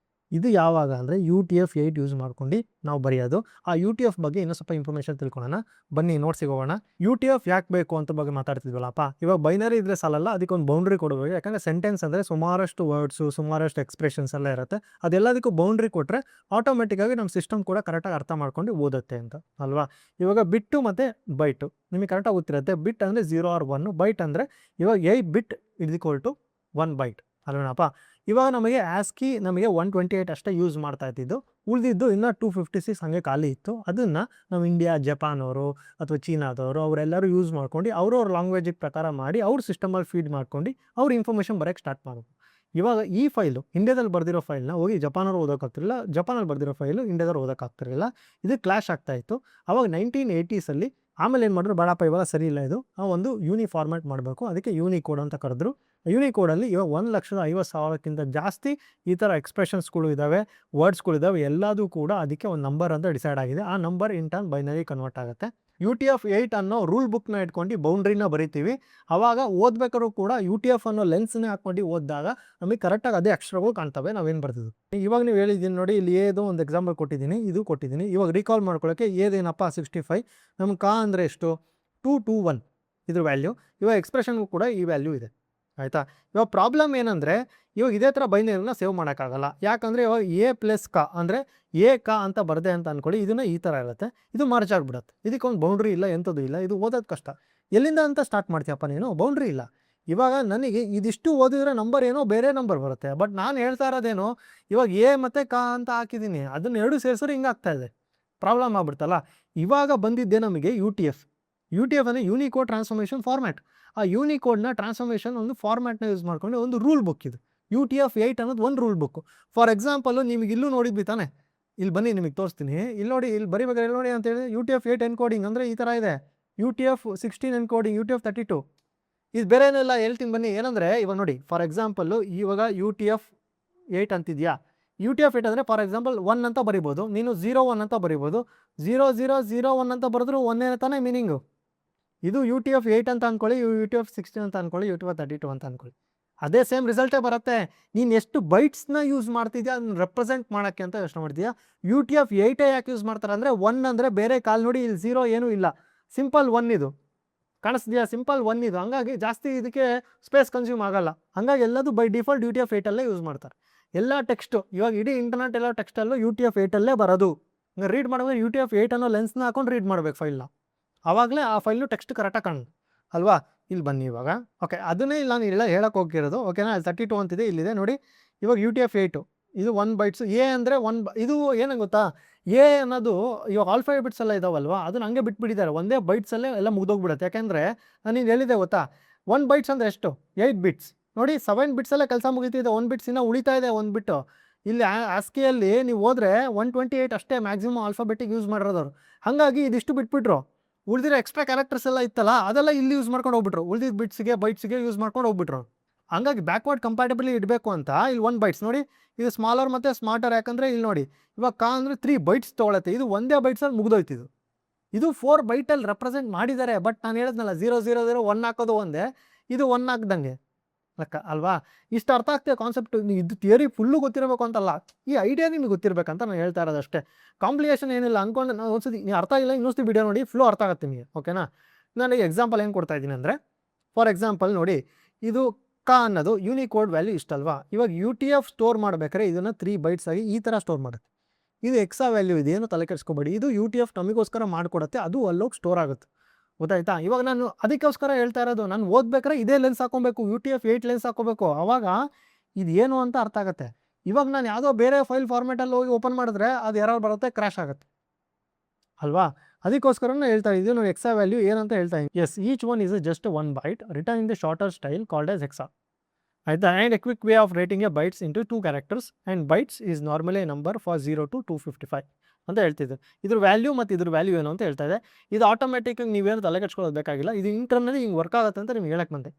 ಇದು ಯಾವಾಗ ಅಂದರೆ UTF 8 ಯೂಸ್ ಮಾಡ್ಕೊಂಡು ನಾವು ಬರೆಯೋದು. ಆ UTF ಬಗ್ಗೆ ಇನ್ನೂ ಸ್ವಲ್ಪ ಇನ್ಫಾರ್ಮೇಷನ್ ತಿಳ್ಕೊಳ್ಳೋಣ ಬನ್ನಿ, ನೋಟ್ಸಿಗೆ ಹೋಗೋಣ. UTF ಯಾಕೆ ಬೇಕು ಅಂತ ಬಗ್ಗೆ ಮಾತಾಡ್ತಿದ್ವಲ್ಲಪ್ಪ. ಇವಾಗ ಬೈನರಿ ಇದ್ರೆ ಸಾಲಲ್ಲ, ಅದಕ್ಕೆ ಒಂದು ಬೌಂಡ್ರಿ ಕೊಡಬೇಕು. ಯಾಕಂದರೆ ಸೆಂಟೆನ್ಸ್ ಅಂದರೆ ಸುಮಾರಷ್ಟು ವರ್ಡ್ಸು, ಸುಮಾರಷ್ಟು ಎಕ್ಸ್ಪ್ರೆಷನ್ಸ್ ಎಲ್ಲ ಇರುತ್ತೆ. ಅದೆಲ್ಲದಕ್ಕೂ ಬೌಂಡ್ರಿ ಕೊಟ್ಟರೆ ಆಟೋಮೆಟಿಕ್ಕಾಗಿ ನಮ್ಮ ಸಿಸ್ಟಮ್ ಕೂಡ ಕರೆಕ್ಟಾಗಿ ಅರ್ಥ ಮಾಡ್ಕೊಂಡು ಓದುತ್ತೆ ಅಂತ ಅಲ್ವಾ. ಇವಾಗ ಬಿಟ್ಟು ಮತ್ತು ಬೈಟು ನಿಮಗೆ ಕರೆಕ್ಟಾಗಿ ಗೊತ್ತಿರುತ್ತೆ. ಬಿಟ್ ಅಂದರೆ 0 or 1, ಬೈಟ್ ಅಂದರೆ ಇವಾಗ 8 ಬಿಟ್ = 1 ಬೈಟ್. ಅಲ್ವೇನಪ್ಪ. ಇವಾಗ ನಮಗೆ ಆಸ್ಕಿ ನಮಗೆ 128 ಅಷ್ಟೇ ಯೂಸ್ ಮಾಡ್ತಾ ಇದ್ದಿದ್ದು, ಉಳಿದಿದ್ದು ಇನ್ನೂ 256 ಹಾಗೆ ಖಾಲಿ ಇತ್ತು. ಅದನ್ನು ನಾವು ಇಂಡಿಯಾ, ಜಪಾನ್ ಅವರು ಅಥವಾ ಚೀನಾದವರು ಅವರೆಲ್ಲರೂ ಯೂಸ್ ಮಾಡ್ಕೊಂಡು ಅವ್ರವ್ರ ಲ್ಯಾಂಗ್ವೇಜಿಗೆ ಪ್ರಕಾರ ಮಾಡಿ ಅವ್ರ ಸಿಸ್ಟಮಲ್ಲಿ ಫೀಡ್ ಮಾಡ್ಕೊಂಡು ಅವ್ರ ಇನ್ಫಾರ್ಮೇಷನ್ ಬರೋಕ್ಕೆ ಸ್ಟಾರ್ಟ್ ಮಾಡೋದು. ಇವಾಗ ಈ ಫೈಲು ಇಂಡಿಯಾದಲ್ಲಿ ಬರೆದಿರೋ ಫೈಲ್ನ ಹೋಗಿ ಜಪಾನವ್ರು ಓದೋಕ್ಕಾಗ್ತಿರಲಿಲ್ಲ, ಜಪಾನಲ್ಲಿ ಬರೆದಿರೋ ಫೈಲು ಇಂಡಿಯಾದವ್ರು ಓದೋಕ್ಕಾಗ್ತಿರಲಿಲ್ಲ. ಇದು ಕ್ಲಾಶ್ ಆಗ್ತಾ ಇತ್ತು. ಅವಾಗ 1980ಸಲ್ಲಿ ಆಮೇಲೆ ಏನು ಮಾಡಿದ್ರು, ಬೇಡಪ್ಪ ಇವಾಗ ಸರಿ ಇಲ್ಲ ಇದು, ಒಂದು ಯೂನಿಫಾರ್ಮ್ಯಾಟ್ ಮಾಡಬೇಕು, ಅದಕ್ಕೆ ಯೂನಿಕೋಡ್ ಅಂತ ಕರೆದ್ರು. ಯೂನಿಕೋಡಲ್ಲಿ ಇವಾಗ 1,50,000ಕ್ಕಿಂತ ಜಾಸ್ತಿ ಈ ಥರ ಎಕ್ಸ್ಪ್ರೆಷನ್ಸ್ಗಳು ಇದ್ದಾವೆ, ವರ್ಡ್ಸ್ಗಳಿದ್ದಾವೆ. ಎಲ್ಲದೂ ಕೂಡ ಅದಕ್ಕೆ ಒಂದು ನಂಬರ್ ಅಂತ ಡಿಸೈಡ್ ಆಗಿದೆ. ಆ ನಂಬರ್ ಇಂಟರ್ನ್ ಬೈನರಿ ಕನ್ವರ್ಟ್ ಆಗುತ್ತೆ. UTF-8 ಅನ್ನೋ ರೂಲ್ ಬುಕ್ನ ಇಟ್ಕೊಂಡು ಬೌಂಡ್ರಿನ ಬರಿತೀವಿ. ಆವಾಗ ಓದ್ಬೇಕಾದ್ರೂ ಕೂಡ UTF ಅನ್ನೋ ಲೆನ್ಸ್ನೇ ಹಾಕ್ಕೊಂಡು ಓದಿದಾಗ ನಮಗೆ ಕರೆಕ್ಟಾಗಿ ಅದೇ ಅಕ್ಷರಗಳು ಕಾಣ್ತವೆ ನಾವೇನು ಬರ್ತಿದ್ವು. ಇವಾಗ ನೀವು ಹೇಳಿದ್ದೀನಿ ನೋಡಿ, ಇಲ್ಲಿ ಏದು ಒಂದು ಎಕ್ಸಾಂಪಲ್ ಕೊಟ್ಟಿದ್ದೀನಿ, ಇದು ಕೊಟ್ಟಿದ್ದೀನಿ. ಇವಾಗ ರೀಕಾಲ್ ಮಾಡ್ಕೊಳ್ಳೋಕ್ಕೆ ಏದೇನಪ್ಪ 65, ನಮ್ಗೆ ಕಾ ಅಂದರೆ ಎಷ್ಟು 221 ಇದ್ರ ವ್ಯಾಲ್ಯೂ. ಇವಾಗ ಎಕ್ಸ್ಪ್ರೆಷನ್ಗೂ ಕೂಡ ಈ ವ್ಯಾಲ್ಯೂ ಇದೆ, ಆಯಿತಾ. ಇವಾಗ ಪ್ರಾಬ್ಲಮ್ ಏನಂದರೆ ಇವಾಗ ಇದೇ ಥರ ಬೈನರಿನ ಸೇವ್ ಮಾಡೋಕ್ಕಾಗಲ್ಲ. ಯಾಕಂದರೆ ಇವಾಗ A+K ಅಂದರೆ ಕ ಅಂತ ಬರದೆ ಅಂತ ಅಂದ್ಕೊಳ್ಳಿ, ಇದನ್ನು ಈ ಥರ ಇರುತ್ತೆ, ಇದು ಮಾರ್ಚ್ ಆಗಿಬಿಡುತ್ತೆ. ಇದಕ್ಕೊಂದು ಬೌಂಡ್ರಿ ಇಲ್ಲ, ಎಂಥದ್ದು ಇಲ್ಲ, ಇದು ಓದೋದು ಕಷ್ಟ. ಎಲ್ಲಿಂದ ಅಂತ ಸ್ಟಾರ್ಟ್ ಮಾಡ್ತೀಯಪ್ಪ ನೀನು, ಬೌಂಡ್ರಿ ಇಲ್ಲ. ಇವಾಗ ನನಗೆ ಇದಿಷ್ಟು ಓದಿದ್ರೆ ನಂಬರ್ ಏನೋ ಬೇರೆ ನಂಬರ್ ಬರುತ್ತೆ. ಬಟ್ ನಾನು ಹೇಳ್ತಾ ಇರೋದೇನೋ ಇವಾಗ ಎ ಮತ್ತು ಕ ಅಂತ ಹಾಕಿದ್ದೀನಿ, ಅದನ್ನು ಎರಡು ಸೇರಿಸಿದ್ರೆ ಹಿಂಗೆ ಆಗ್ತಾ ಇದೆ, ಪ್ರಾಬ್ಲಮ್ ಆಗ್ಬಿಡ್ತಲ್ಲ. ಇವಾಗ ಬಂದಿದ್ದೆ ನಮಗೆ UTF ಅಂದರೆ ಯೂನಿಕೋಡ್ ಟ್ರಾನ್ಸ್ಫಾರ್ಮೇಷನ್ ಫಾರ್ಮ್ಯಾಟ್. ಆ ಯೂನಿಕೋಡ್ನ ಟ್ರಾನ್ಸ್ಫಾರ್ಮೇಷನ್ ಒಂದು ಫಾರ್ಮ್ಯಾಟ್ನ ಯೂಸ್ ಮಾಡ್ಕೊಂಡು ಒಂದು ರೂಲ್ ಬುಕ್ ಇದು UTF-8 ಅನ್ನೋದು ಒಂದು ರೂಲ್ ಬುಕ್ಕು. ಫಾರ್ ಎಕ್ಸಾಂಪಲ್ಲು ನಿಮಗೆ ಇಲ್ಲೂ ನೋಡಿದ್ವಿ ತಾನೆ, ಇಲ್ಲಿ ಬನ್ನಿ ನಿಮಗೆ ತೋರಿಸ್ತೀನಿ. ಇಲ್ಲಿ ನೋಡಿ, ಇಲ್ಲಿ ಬರಿಬೇಕಾದ್ರೆ ಇಲ್ಲಿ ನೋಡಿ ಅಂತ ಹೇಳಿ UTF-8 ಎನ್ಕೋಡಿಂಗ್ ಅಂದರೆ ಈ ಥರ ಇದೆ. UTF-16 ಎನ್ಕೋಡಿಂಗ್, UTF-32 ಇದು ಬೇರೆ ಏನಿಲ್ಲ, ಹೇಳ್ತೀನಿ ಬನ್ನಿ. ಏನಂದರೆ ಇವಾಗ ನೋಡಿ, ಫಾರ್ ಎಕ್ಸಾಂಪಲ್ಲು ಇವಾಗ UTF-8 ಅಂತಿದೆಯಾ, UTF-8 ಅಂದರೆ ಫಾರ್ ಎಕ್ಸಾಂಪಲ್ 1 ಅಂತ ಬರಿಬೋದು, ನೀನು 01 ಅಂತ ಬರಿಬೋದು. 0001 ಅಂತ ಬರೆದ್ರು ಒಂದೇ ತಾನೇ ಮೀನಿಂಗು. ಇದು UTF-8 ಅಂತ ಅಂದ್ಕೊಳ್ಳಿ, UTF-16 ಅಂತ ಅಂದ್ಕೊಳ್ಳಿ, UTF-32 ಅಂತ ಅಂದ್ಕೊಳ್ಳಿ, ಅದೇ ಸೇಮ್ ರಿಸಲ್ಟೇ ಬರುತ್ತೆ. ನೀನು ಎಷ್ಟು ಬೈಟ್ಸ್ನ ಯೂಸ್ ಮಾಡ್ತಿದ್ಯಾ ಅದನ್ನ ರೆಪ್ರೆಸೆಂಟ್ ಮಾಡೋಕ್ಕೆ ಅಂತ ಯೋಚನೆ ಮಾಡ್ತೀಯಾ. UTF-8 ಯಾಕೆ ಯೂಸ್ ಮಾಡ್ತಾರೆ ಅಂದರೆ 1 ಅಂದರೆ ಬೇರೆ ಕಾಲ್ ನೋಡಿ, ಇಲ್ಲಿ 0 ಏನೂ ಇಲ್ಲ, ಸಿಂಪಲ್ 1 ಇದು ಕಾಣಿಸ್ತೀಯಾ, ಸಿಂಪಲ್ 1 ಇದು. ಹಂಗಾಗಿ ಜಾಸ್ತಿ ಇದಕ್ಕೆ ಸ್ಪೇಸ್ ಕನ್ಸ್ಯೂಮ್ ಆಗಲ್ಲ. ಹಂಗಾಗಿ ಎಲ್ಲದು ಬೈ ಡಿಫಾಲ್ಟ್ UTF-8 ಯೂಸ್ ಮಾಡ್ತಾರೆ. ಎಲ್ಲ ಟೆಕ್ಸ್ಟು ಇವಾಗ ಇಡೀ ಇಂಟರ್ನೆಟ್ ಎಲ್ಲ ಟೆಕ್ಸ್ಟಲ್ಲೂ UTF-8 ಬರೋದು. ಹಂಗೆ ರೀಡ್ ಮಾಡುವಾಗ UTF-8 ಅನ್ನೋ ಲೆನ್ಸ್ನ ಹಾಕೊಂಡು ರೀಡ್ ಮಾಡಬೇಕು ಫೈಲ್ನ, ಆವಾಗಲೇ ಆ ಫೈಲ್ನು ಟೆಕ್ಸ್ಟ್ ಕರೆಕ್ಟಾಗಿ ಕಾಣುತ್ತೆ ಅಲ್ವಾ. ಇಲ್ಲಿ ಬನ್ನಿ ಇವಾಗ, ಓಕೆ, ಅದನ್ನೇ ಇಲ್ಲಿ ನಾನು ಇಲ್ಲ ಹೇಳಕ್ಕೆ ಹೋಗಿರೋದು, ಓಕೆನಾ. 32 ಅಂತಿದೆ, ಇಲ್ಲಿದೆ ನೋಡಿ. ಇವಾಗ UTF-8 ಇದು 1 ಬೈಟ್ಸು. ಎ ಅಂದರೆ 1 ಇದು ಏನಂಗೆ ಗೊತ್ತಾ, ಎ ಅನ್ನೋದು ಇವಾಗ ಆಲ್ಫಾಬೆಟ್ಸ್ ಎಲ್ಲ ಇದಾವಲ್ವಾ, ಅದನ್ನ ಹಂಗೆ ಬಿಟ್ಬಿಟ್ಟಿದ್ದಾರೆ, ಒಂದೇ ಬೈಟ್ಸಲ್ಲೇ ಎಲ್ಲ ಮುಗ್ದೋಗ್ಬಿಡುತ್ತೆ. ಯಾಕೆಂದರೆ ನಾನು ಇಲ್ಲಿ ಹೇಳಿದೆ ಗೊತ್ತಾ, 1 ಬೈಟ್ಸ್ ಅಂದರೆ ಎಷ್ಟು, 8 ಬಿಟ್ಸ್. ನೋಡಿ 7 ಬಿಟ್ಸಲ್ಲೇ ಕೆಲಸ ಮುಗಿತಿದೆ, 1 ಬಿಟ್ಸ್ ಇನ್ನೂ ಉಳಿತಾ ಇದೆ, 1 ಬಿಟ್ಟು. ಇಲ್ಲಿ ಆಸ್ಕಿಯಲ್ಲಿ ನೀವು ಹೋದರೆ 128 ಅಷ್ಟೇ ಮ್ಯಾಕ್ಸಿಮಮ್ ಆಲ್ಫಾಬೆಟಿಗೆ ಯೂಸ್ ಮಾಡಿರೋದವ್ರು. ಹಾಗಾಗಿ ಇದಿಷ್ಟು ಬಿಟ್ಬಿಟ್ರು. ಉಳಿದಿರೋ ಎಕ್ಸ್ಟ್ರಾ ಕ್ಯಾರೆಕ್ಟರ್ಸ್ ಎಲ್ಲ ಇತ್ತಲ್ಲ, ಅದೆಲ್ಲ ಇಲ್ಲಿ ಯೂಸ್ ಮಾಡ್ಕೊಂಡು ಹೋಗ್ಬಿಟ್ರು, ಉಳಿದಿದ್ದ ಬಿಟ್ಸ್ಗೆ ಬೈಟ್ಸ್ಗೆ ಯೂಸ್ ಮಾಡ್ಕೊಂಡು ಹೋಗ್ಬಿಟ್ರು. ಹಂಗಾಗಿ ಬ್ಯಾಕ್ವರ್ಡ್ ಕಂಪ್ಯಾಟಬಿಲಿ ಇಡಬೇಕು ಅಂತ ಇಲ್ಲಿ 1 ಬೈಟ್ಸ್ ನೋಡಿ, ಇದು ಸ್ಮಾಲರ್ ಮತ್ತು ಸ್ಮಾರ್ಟರ್. ಯಾಕಂದರೆ ಇಲ್ಲಿ ನೋಡಿ, ಇವಾಗ ಕ ಅಂದರೆ 3 ಬೈಟ್ಸ್ ತೊಗೊಳತ್ತೆ, ಇದು ಒಂದೇ ಬೈಟ್ಸಲ್ಲಿ ಮುಗಿದೋಯ್ತು. ಇದು 4 ಬೈಟಲ್ಲಿ ರೆಪ್ರೆಸೆಂಟ್ ಮಾಡಿದ್ದಾರೆ. ಬಟ್ ನಾನು ಹೇಳಿದ್ನಲ್ಲ 000 1 ಹಾಕೋದು ಒಂದೇ, ಇದು 1 ಹಾಕ್ದಂಗೆ ಲೆಕ್ಕ ಅಲ್ವಾ. ಇಷ್ಟು ಅರ್ಥ ಆಗ್ತದೆ ಕಾನ್ಸೆಪ್ಟ್. ಇದು ಥಿಯರಿ ಫುಲ್ಲು ಗೊತ್ತಿರಬೇಕು ಅಂತಲ್ಲ, ಈ ಐಡಿಯಾ ನಿಮಗೆ ಗೊತ್ತಿರಬೇಕಂತ ನಾನು ಹೇಳ್ತಾ ಇರೋದು ಅಷ್ಟೇ. ಕಾಂಪ್ಲಿಕೇಶನ್ ಏನಿಲ್ಲ ಅಂದ್ಕೊಂಡು ನಾನು ಒಂದ್ಸತಿ ನೀವು ಅರ್ಥ ಆಗಿಲ್ಲ ಇನ್ನೊಂದು ವಿಡಿಯೋ ನೋಡಿ, ಫ್ಲೋ ಅರ್ಥ ಆಗುತ್ತೆ ನಿಮಗೆ, ಓಕೆನಾ. ನಾನು ಈಗ ಎಕ್ಸಾಂಪಲ್ ಏನು ಕೊಡ್ತಾ ಇದ್ದೀನಿ ಅಂದರೆ, ಫಾರ್ ಎಕ್ಸಾಂಪಲ್ ನೋಡಿ, ಇದು ಕ ಅನ್ನೋದು ಯೂನಿಕೋಡ್ ವ್ಯಾಲ್ಯೂ ಇಷ್ಟಲ್ವಾ. ಇವಾಗ UTF ಸ್ಟೋರ್ ಮಾಡಬೇಕಾದ್ರೆ ಇದನ್ನು 3 ಬೈಟ್ಸ್ ಆಗಿ ಈ ಥರ ಸ್ಟೋರ್ ಮಾಡುತ್ತೆ. ಇದು ಎಕ್ಸಾ ವ್ಯಾಲ್ಯೂ ಇದೆ, ಏನು ತಲೆ ಕೆಡಿಸ್ಕೋಬೇಡಿ. ಇದು UTF ನಮಗೋಸ್ಕರ ಮಾಡಿಕೊಡುತ್ತೆ, ಅದು ಅಲ್ಲೋಗಿ ಸ್ಟೋರ್ ಆಗುತ್ತೆ, ಗೊತ್ತಾಯ್ತಾ. ಇವಾಗ ನಾನು ಅದಕ್ಕೋಸ್ಕರ ಹೇಳ್ತಾ ಇರೋದು, ನಾನು ಓದ್ಬೇಕಾದ್ರೆ ಇದೇ ಲೆನ್ಸ್ ಹಾಕೊಬೇಕು, UTF-8 ಲೆನ್ಸ್ ಹಾಕೋಬೇಕು, ಆವಾಗ ಇದು ಏನು ಅಂತ ಅರ್ಥ ಆಗುತ್ತೆ. ಇವಾಗ ನಾನು ಯಾವುದೋ ಬೇರೆ ಫೈಲ್ ಫಾರ್ಮೇಟಲ್ಲಿ ಹೋಗಿ ಓಪನ್ ಮಾಡಿದ್ರೆ ಅದು ಎರರ್ ಬರುತ್ತೆ, ಕ್ರ್ಯಾಶ್ ಆಗುತ್ತೆ ಅಲ್ವಾ. ಅದಕ್ಕೋಸ್ಕರನೇ ಹೇಳ್ತಾ ಇದ್ದೀವಿ ನಾವು ಎಕ್ಸಾ ವ್ಯಾಲ್ಯೂ ಏನಂತ ಹೇಳ್ತಾ ಇದ್ದೀವಿ. Yes, each one is just 1 byte return in the shorter style called as hexa, ಆಯಿತಾ. And a quick way of writing a bytes into 2 characters and bytes is normally a number for 0 to 255 ಅಂತ ಹೇಳ್ತಿದ್ದೆ. ಇದ್ರ value ಮತ್ತು ಇದ್ರ value ಏನು ಅಂತ ಹೇಳ್ತಾ ಇದೆ. ಇದು ಆಟೋಮೆಟಿಕ್ಕಾಗಿ ನೀವೇನು ತಲೆ ಕೆಡ್ಸ್ಕೊಳ್ಳೋದು ಬೇಕಾಗಿಲ್ಲ, ಇದು ಇಂಟರ್ನಲ್ಲಿ ಹಿಂಗೆ ವರ್ಕ್ ಆಗುತ್ತೆ ಅಂತ ನಿಮ್ಗೆ ಹೇಳಕ್ಕೆ ಬಂದೆ,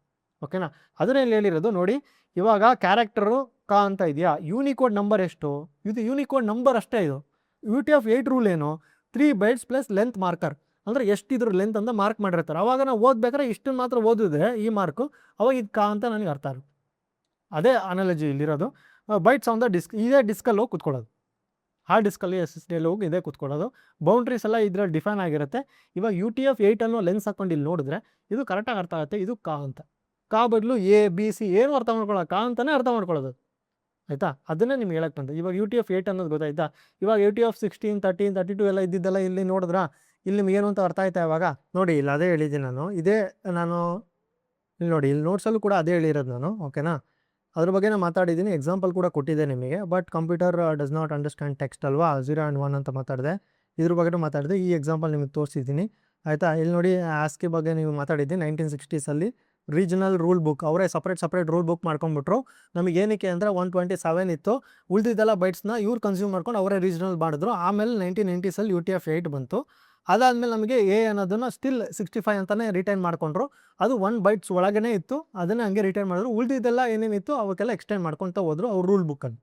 ಓಕೆನಾ. ಅದನ್ನೇ ಹೇಳಿರೋದು ನೋಡಿ. ಇವಾಗ ಕ್ಯಾರೆಕ್ಟರು ಕ ಅಂತ ಇದೆಯಾ, ಯೂನಿಕೋಡ್ ನಂಬರ್ ಎಷ್ಟು, ಇದು ಯೂನಿಕೋಡ್ ನಂಬರ್ ಅಷ್ಟೇ. ಇದು UTF-8 ರೂಲ್ ಏನು, 3 ಬೈಟ್ಸ್ ಪ್ಲಸ್ ಲೆಂತ್ ಮಾರ್ಕರ್, ಅಂದರೆ ಎಷ್ಟಿದ್ರ ಲೆಂತ್ ಅಂತ ಮಾರ್ಕ್ ಮಾಡಿರ್ತಾರೆ. ಅವಾಗ ನಾವು ಓದ್ಬೇಕಾದ್ರೆ ಇಷ್ಟನ್ನು ಮಾತ್ರ ಓದಿದ್ರೆ ಈ ಮಾರ್ಕು, ಅವಾಗ ಇದು ಕ ಅಂತ ನನಗೆ ಅರ್ಥ ಆಗುತ್ತೆ. ಅದೇ ಅನಾಲಜಿ ಇಲ್ಲಿರೋದು. ಬೈಟ್ಸ್ ಆನ್ ದ ಡಿಸ್ಕ್, ಇದೇ ಡಿಸ್ಕಲ್ಲಿ ಹೋಗಿ ಕುತ್ಕೊಳ್ಳೋದು, ಹಾರ್ಡ್ ಡಿಸ್ಕಲ್ಲಿ SSDಯಲ್ಲಿ ಹೋಗಿ ಇದೇ ಕೂತ್ಕೊಳ್ಳೋದು. ಬೌಂಡ್ರೀಸ್ ಎಲ್ಲ ಇದರಲ್ಲಿ ಡಿಫೈನ್ ಆಗಿರುತ್ತೆ. ಇವಾಗ UTF-8 ಅನ್ನೋ ಲೆನ್ಸ್ ಹಾಕೊಂಡು ಇಲ್ಲಿ ನೋಡಿದ್ರೆ ಇದು ಕರೆಕ್ಟಾಗಿ ಅರ್ಥ ಆಗುತ್ತೆ, ಇದು ಕಾ ಅಂತ. ಕಾ ಬದಲು A B C ಏನು ಅರ್ಥ ಮಾಡ್ಕೊಳ್ಳೋದು, ಕಾ ಅಂತಲೇ ಅರ್ಥ ಮಾಡ್ಕೊಳ್ಳೋದು, ಆಯಿತಾ. ಅದನ್ನೇ ನಿಮ್ಗೆ ಹೇಳಕ್ಕೆ ಬಂದೆ. ಇವಾಗ UTF-8 ಅನ್ನೋದು ಗೊತ್ತಾಯ್ತಾ. ಇವಾಗ UTF-16, 13, 32 ಎಲ್ಲ ಇದ್ದಿದ್ದೆಲ್ಲ ಇಲ್ಲಿ ನೋಡಿದ್ರಾ, ಇಲ್ಲಿ ನಿಮ್ಗೆ ಏನು ಅಂತ ಅರ್ಥ ಆಯ್ತಾ. ಇವಾಗ ನೋಡಿ, ಇಲ್ಲಿ ಅದೇ ಹೇಳಿದ್ದೀನಿ ನಾನು, ಇದೇ ನಾನು ಇಲ್ಲಿ ನೋಡಿ, ಇಲ್ಲಿ ನೋಟ್ಸಲ್ಲೂ ಕೂಡ ಅದೇ ಹೇಳಿರೋದು ನಾನು, ಓಕೆನಾ. ಅದ್ರ ಬಗ್ಗೆನೇ ಮಾತಾಡಿದ್ದೀನಿ, ಎಕ್ಸಾಂಪಲ್ ಕೂಡ ಕೊಟ್ಟಿದ್ದೆ ನಿಮಗೆ. But computer dos not understand text ಅಲ್ವಾ, 0 ಆ್ಯಂಡ್ 1 ಅಂತ ಮಾತಾಡಿದೆ. ಇದ್ರ ಬಗ್ಗೆ ಮಾತಾಡಿದೆ, ಈ ಎಕ್ಸಾಂಪಲ್ ನಿಮಗೆ ತೋರಿಸಿದ್ದೀನಿ ಆಯಿತಾ. ಇಲ್ಲಿ ನೋಡಿ ಆಸ್ಕಿ ಬಗ್ಗೆ ನೀವು ಮಾತಾಡಿದ್ದೀನಿ. 1960s ರೀಜನಲ್ ರೂಲ್ ಬುಕ್ ಅವರೇ ಸಪ್ರೇಟ್ ರೂಲ್ ಬುಕ್ ಮಾಡ್ಕೊಂಡ್ಬಿಟ್ರು. ನಮಗೆ ಏನಕ್ಕೆ ಅಂದರೆ 127 ಇತ್ತು, ಉಳಿದಿದ್ದೆಲ್ಲ ಬೈಟ್ಸ್ನ ಇವ್ರು ಕನ್ಸ್ಯೂಮ್ ಮಾಡ್ಕೊಂಡು ಅವರೇ ರೀಜನಲ್ ಮಾಡಿದ್ರು. ಆಮೇಲೆ 1990s UTF-8 ಬಂತು. ಅದಾದಮೇಲೆ ನಮಗೆ ಎ ಅನ್ನೋದನ್ನು ಸ್ಟಿಲ್ 65 ಅಂತಲೇ ರಿಟೈನ್ ಮಾಡ್ಕೊಂಡ್ರು. ಅದು 1 ಬೈಟ್ಸ್ ಒಳಗೇ ಇತ್ತು, ಅದನ್ನೇ ಹಂಗೆ ರಿಟೈನ್ ಮಾಡಿದ್ರು. ಉಳಿದಿದ್ದೆಲ್ಲ ಏನೇನಿತ್ತು ಅವಕ್ಕೆಲ್ಲ ಎಕ್ಸ್ಟೆಂಡ್ ಮಾಡ್ಕೊತಾ ಹೋದ್ರು ಅವ್ರ ರೂಲ್ ಬುಕ್ಕಲ್ಲಿ.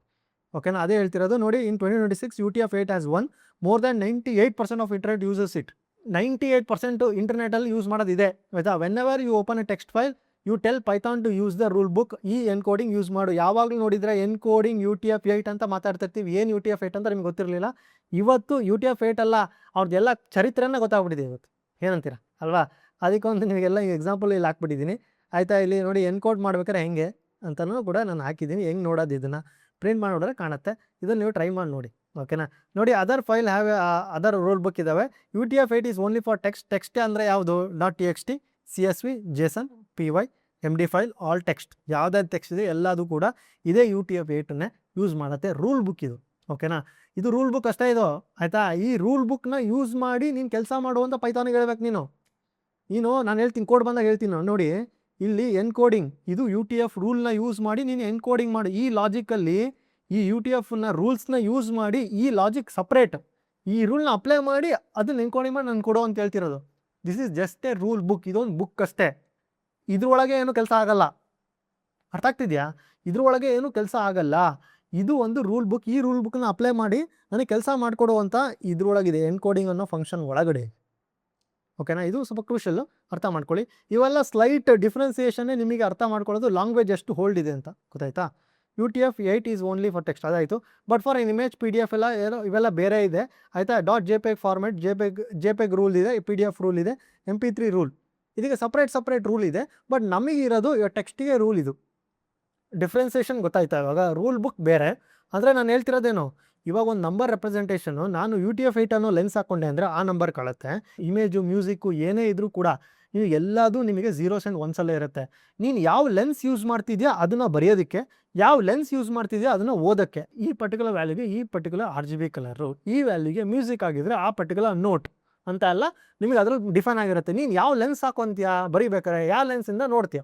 ಓಕೆನಾ, ಅದೇ ಹೇಳ್ತಿರೋದು. ನೋಡಿ, in 2026 UTF-8 has one more than 98% of internet uses it. 98% ಇಂಟರ್ನೆಟಲ್ಲಿ ಯೂಸ್ ಮಾಡೋದಿದೆ ಆಯಿತಾ. Whenever you open a text file you tell Python to use the rule book. ಈ ಎನ್ಕೋಡಿಂಗ್ ಯೂಸ್ ಮಾಡು. ಯಾವಾಗಲೂ ನೋಡಿದರೆ ಎನ್ಕೋಡಿಂಗ್ UTF-8 ಅಂತ ಮಾತಾಡ್ತಿರ್ತೀವಿ. ಏನು UTF-8 ಅಂತ ನಿಮ್ಗೆ ಗೊತ್ತಿರಲಿಲ್ಲ. ಇವತ್ತು UTF-8 ಅಲ್ಲ, ಅವ್ರದ್ದೆಲ್ಲ ಚರಿತ್ರೆನೇ ಗೊತ್ತಾಗ್ಬಿಟ್ಟಿದೆ ಇವತ್ತು. ಏನಂತೀರ ಅಲ್ವಾ? ಅದಕ್ಕೊಂದು ನಿಮಗೆಲ್ಲ ಈ ಎಕ್ಸಾಂಪಲ್ ಇಲ್ಲಿ ಹಾಕ್ಬಿಟ್ಟಿದ್ದೀನಿ ಆಯಿತಾ. ಇಲ್ಲಿ ನೋಡಿ, ಎನ್ಕೋಡ್ ಮಾಡ್ಬೇಕಾದ್ರೆ ಹೆಂಗೆ ಅಂತಲೂ ಕೂಡ ನಾನು ಹಾಕಿದ್ದೀನಿ. ಹೆಂಗೆ ನೋಡೋದು, ಇದನ್ನು ಪ್ರಿಂಟ್ ಮಾಡಿ ನೋಡಿದ್ರೆ ಕಾಣುತ್ತೆ. ಇದನ್ನು ನೀವು ಟ್ರೈ ಮಾಡಿ ನೋಡಿ. ಓಕೆನಾ. ನೋಡಿ, other file have other rule book ಇದ್ದಾವೆ. UTF-8 is only for text ಅಂದರೆ ಯಾವುದು? .txt, CSV, JSON, PY, MD file, all text. ಯಾವುದಾದ್ರು ಟೆಕ್ಸ್ಟ್ ಇದೆ ಎಲ್ಲದು ಕೂಡ ಇದೇ UTF-8ನೇ ಯೂಸ್ ಮಾಡುತ್ತೆ. ರೂಲ್ ಬುಕ್ ಇದು. ಓಕೆನಾ. ಇದು ರೂಲ್ ಬುಕ್ ಅಷ್ಟೇ ಇದು ಆಯಿತಾ. ಈ ರೂಲ್ ಬುಕ್ನ ಯೂಸ್ ಮಾಡಿ ನೀನು ಕೆಲಸ ಮಾಡುವಂಥ ಪೈಥಾನಿಗೆ ಹೇಳ್ಬೇಕು ನೀನು ನಾನು ಹೇಳ್ತೀನಿ, ಕೋಡ್ ಬಂದಾಗ ಹೇಳ್ತೀನಿ. ನೋಡಿ, ಇಲ್ಲಿ ಎನ್ಕೋಡಿಂಗ್ ಇದು UTF ರೂಲ್ನ ಯೂಸ್ ಮಾಡಿ ನೀನು ಎನ್ಕೋಡಿಂಗ್ ಮಾಡಿ. ಈ ಲಾಜಿಕಲ್ಲಿ ಈ UTFನ ರೂಲ್ಸ್ನ ಯೂಸ್ ಮಾಡಿ ಈ ಲಾಜಿಕ್ ಸಪ್ರೇಟ್ ಈ ರೂಲ್ನ ಅಪ್ಲೈ ಮಾಡಿ ಅದನ್ನ ಎನ್ಕೋಡಿಂಗ್ ಮಾಡಿ ನಾನು ಕೊಡೋ ಅಂತ ಹೇಳ್ತಿರೋದು. This is just A rule book. ಇದೊಂದು ಬುಕ್ ಅಷ್ಟೇ. ಇದ್ರೊಳಗೆ ಏನು ಕೆಲಸ ಆಗಲ್ಲ. ಅರ್ಥ ಆಗ್ತಿದೆಯಾ? ಇದ್ರೊಳಗೆ ಏನು ಕೆಲಸ ಆಗಲ್ಲ. ಇದು ಒಂದು ರೂಲ್ ಬುಕ್. ಈ ರೂಲ್ ಬುಕ್ನ ಅಪ್ಲೈ ಮಾಡಿ ನನಗೆ ಕೆಲಸ ಮಾಡಿಕೊಡುವಂಥ ಇದ್ರೊಳಗಿದೆ ಎನ್ಕೋಡಿಂಗ್ ಅನ್ನೋ ಫಂಕ್ಷನ್ ಒಳಗಡೆ. ಓಕೆನಾ. ಇದು ಸ್ವಲ್ಪ ಕ್ರೂಷಲ್ಲು, ಅರ್ಥ ಮಾಡ್ಕೊಳ್ಳಿ. ಇವೆಲ್ಲ ಸ್ಲೈಟ್ ಡಿಫ್ರೆನ್ಸಿಯೇಷನ್ನೇ ನಿಮಗೆ ಅರ್ಥ ಮಾಡ್ಕೊಳ್ಳೋದು ಲ್ಯಾಂಗ್ವೇಜ್ ಎಷ್ಟು ಹೋಲ್ಡ್ ಇದೆ ಅಂತ ಗೊತ್ತಾಯ್ತಾ. UTF-8 is only for text ಅದಾಯಿತು. ಬಟ್ ಫಾರ್ ಇಮೇಜ್ PDF ಎಲ್ಲ ಇವೆಲ್ಲ ಬೇರೆ ಇದೆ ಆಯಿತಾ. .jpeg ಫಾರ್ಮೆಟ್, JPEG ರೂಲ್ ಇದೆ, PDF ರೂಲ್ ಇದೆ, MP3 ರೂಲ್. ಇದಕ್ಕೆ ಸಪ್ರೇಟ್ ರೂಲ್ ಇದೆ. ಬಟ್ ನಮಗಿರೋದು ಟೆಕ್ಸ್ಟಿಗೆ ರೂಲ್. ಇದು ಡಿಫ್ರೆನ್ಸಿಯೇಷನ್ ಗೊತ್ತಾಯ್ತಾ ಇವಾಗ. ರೂಲ್ ಬುಕ್ ಬೇರೆ ಅಂದರೆ ನಾನು ಹೇಳ್ತಿರೋದೇನು, ಇವಾಗ ಒಂದು ನಂಬರ್ ರೆಪ್ರೆಸೆಂಟೇಷನ್ನು ನಾನು UTF-8 ಅನ್ನೋ ಲೆನ್ಸ್ ಹಾಕ್ಕೊಂಡೆ ಅಂದರೆ ಆ ನಂಬರ್ ಕಳುತ್ತೆ. ಇಮೇಜು, ಮ್ಯೂಸಿಕ್ಕು ಏನೇ ಇದ್ರೂ ಕೂಡ ನೀವು ಎಲ್ಲದೂ ನಿಮಗೆ 0s and 1s ಇರುತ್ತೆ. ನೀನು ಯಾವ ಲೆನ್ಸ್ ಯೂಸ್ ಮಾಡ್ತಿದ್ಯಾ ಅದನ್ನು ಬರೆಯೋದಕ್ಕೆ, ಯಾವ ಲೆನ್ಸ್ ಯೂಸ್ ಮಾಡ್ತಿದ್ಯಾ ಅದನ್ನು ಓದೋಕ್ಕೆ. ಈ ಪರ್ಟಿಕ್ಯುಲರ್ ವ್ಯಾಲ್ಯೂಗೆ ಈ ಪರ್ಟಿಕ್ಯುಲರ್ RGB ಕಲರು, ಈ ವ್ಯಾಲ್ಯೂಗೆ ಮ್ಯೂಸಿಕ್ ಆಗಿದ್ರೆ ಆ ಪರ್ಟಿಕ್ಯುಲರ್ ನೋಟ್ ಅಂತ ಎಲ್ಲ ನಿಮಗೆ ಅದ್ರಲ್ಲಿ ಡಿಫೈನ್ ಆಗಿರುತ್ತೆ. ನೀನು ಯಾವ ಲೆನ್ಸ್ ಹಾಕೊಂತೀಯಾ ಬರೀಬೇಕಾರೆ, ಯಾವ ಲೆನ್ಸಿಂದ ನೋಡ್ತೀಯ.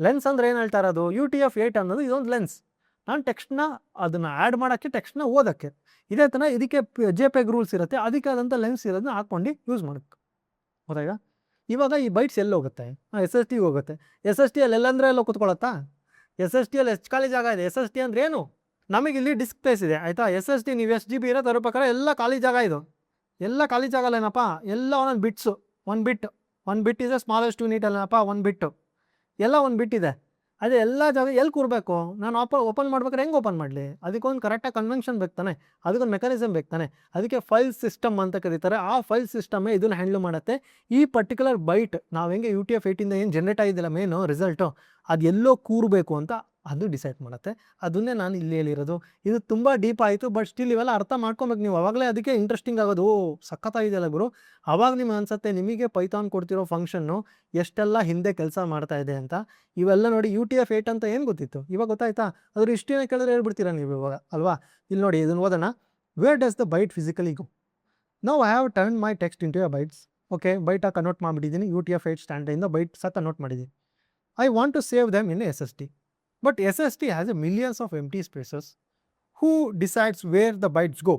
ಲೆನ್ಸ್ ಅಂದರೆ ಏನು ಹೇಳ್ತಾ ಇರೋದು? UTF-8 ಅನ್ನೋದು ಇದೊಂದು ಲೆನ್ಸ್. ನಾನು ಟೆಕ್ಸ್ಟ್ನ ಅದನ್ನು ಆ್ಯಡ್ ಮಾಡೋಕ್ಕೆ, ಟೆಕ್ಸ್ಟ್ನ ಓದೋಕ್ಕೆ. ಇದೇ ಥರ ಇದಕ್ಕೆ JPEG ರೂಲ್ಸ್ ಇರುತ್ತೆ, ಅದಕ್ಕೆ ಆದಂಥ ಲೆನ್ಸ್ ಇರೋದನ್ನ ಹಾಕ್ಕೊಂಡು ಯೂಸ್ ಮಾಡೋಕ್ಕೆ. ಗೊತ್ತಾಗ ಇವಾಗ ಈ ಬೈಟ್ಸ್ ಎಲ್ಲಿ ಹೋಗುತ್ತೆ? SSD ಹೋಗುತ್ತೆ. SSD ಅಲ್ಲಿ ಎಲ್ಲಂದ್ರೆ ಎಲ್ಲೋ ಕೂತ್ಕೊಳ್ಳುತ್ತಾ? SSD ಅಲ್ಲಿ ಎಷ್ಟು ಖಾಲಿ ಜಾಗ ಇದೆ? SSD ಅಂದರೆ ಏನು? ನಮಗೆ ಇಲ್ಲಿ ಡಿಸ್ಕ್ ಪ್ಲೇಸ್ ಇದೆ ಆಯಿತಾ. SSD ನೀವು ಎಷ್ಟು GB ಇರೋ ತರಬೇಕಾದ್ರೆ ಎಲ್ಲ ಖಾಲಿ ಜಾಗ. ಇದು ಎಲ್ಲ ಖಾಲಿ ಜಾಗ ಅಲ್ಲೇನಪ್ಪ, ಎಲ್ಲ ಒಂದೊಂದು bits. One bit is smallest unit ಅಲ್ಲೇನಪ್ಪ, 1 ಬಿಟ್ಟು ಎಲ್ಲ 1 ಬಿಟ್ ಇದೆ. ಅದೇ ಎಲ್ಲ ಜಾಗ ಎಲ್ಲಿ ಕೂರಬೇಕು? ನಾನು ಓಪನ್ ಮಾಡ್ಬೇಕಾದ್ರೆ ಹೆಂಗೆ ಓಪನ್ ಮಾಡಲಿ? ಅದಕ್ಕೊಂದು ಕರೆಕ್ಟಾಗಿ ಕನ್ವೆನ್ಷನ್ ಬೇಕು ತಾನೆ, ಅದಕ್ಕೊಂದು ಮೆಕಾನಿಸಮ್ ಬೇಕು ತಾನೆ. ಅದಕ್ಕೆ ಫೈಲ್ ಸಿಸ್ಟಮ್ ಅಂತ ಕರೀತಾರೆ. ಆ ಫೈಲ್ ಸಿಸ್ಟಮೇ ಇದನ್ನು ಹ್ಯಾಂಡ್ಲ್ ಮಾಡುತ್ತೆ. ಈ ಪರ್ಟಿಕ್ಯುಲರ್ ಬೈಟ್ ನಾವು ಹೆಂಗೆ UTF-8ಇಂದ ಏನು ಜನರೇಟ್ ಆಗಿದ್ದಿಲ್ಲ ಮೇನು ರಿಸಲ್ಟು, ಅದು ಎಲ್ಲೋ ಕೂರಬೇಕು ಅಂತ ಅದು ಡಿಸೈಡ್ ಮಾಡುತ್ತೆ. ಅದನ್ನೇ ನಾನು ಇಲ್ಲಿ ಹೇಳಿರೋದು. ಇದು ತುಂಬ ಡೀಪ್ ಆಯಿತು, ಬಟ್ ಸ್ಟಿಲ್ ಇವೆಲ್ಲ ಅರ್ಥ ಮಾಡ್ಕೊಬೇಕು ನೀವು. ಅವಾಗಲೇ ಅದಕ್ಕೆ ಇಂಟ್ರೆಸ್ಟಿಂಗ್ ಆಗೋದು. ಸಖತ್ತಾಗಿದೆಯಲ್ಲ ಗುರು. ಅವಾಗ ನಿಮ್ಗೆ ಅನ್ಸುತ್ತೆ ನಿಮಗೆ ಪೈಥಾನ್ ಕೊಡ್ತಿರೋ ಫಂಕ್ಷನ್ನು ಎಷ್ಟೆಲ್ಲ ಹಿಂದೆ ಕೆಲಸ ಮಾಡ್ತಾ ಇದೆ ಅಂತ. ಇವೆಲ್ಲ ನೋಡಿ, UTF-8 ಅಂತ ಏನು ಗೊತ್ತಿತ್ತು, ಇವಾಗ ಗೊತ್ತಾಯ್ತಾ? ಅದ್ರ ಇಷ್ಟೇನೆ ಕೇಳಿದ್ರೆ ಹೇಳ್ಬಿಡ್ತೀರಾ ನೀವು ಇವಾಗ ಅಲ್ವಾ. ಇಲ್ಲಿ ನೋಡಿ, ಇದನ್ನು ಓದೋಣ. Where does the byte physically go? Now I have turn my text into a bytes. Okay, ಬೈಟಾಗಿ ಕನ್ವರ್ಟ್ ಮಾಡಿಬಿಟ್ಟಿದ್ದೀನಿ. UTF-8 ಸ್ಟ್ಯಾಂಡರ್ಡಿಂದ ಬೈಟ್ಸ್ ಕನ್ವರ್ಟ್ ಮಾಡಿದ್ದೀನಿ. I want to save them in SSD. But SSD has a millions of empty spaces. Who decides where the bytes go?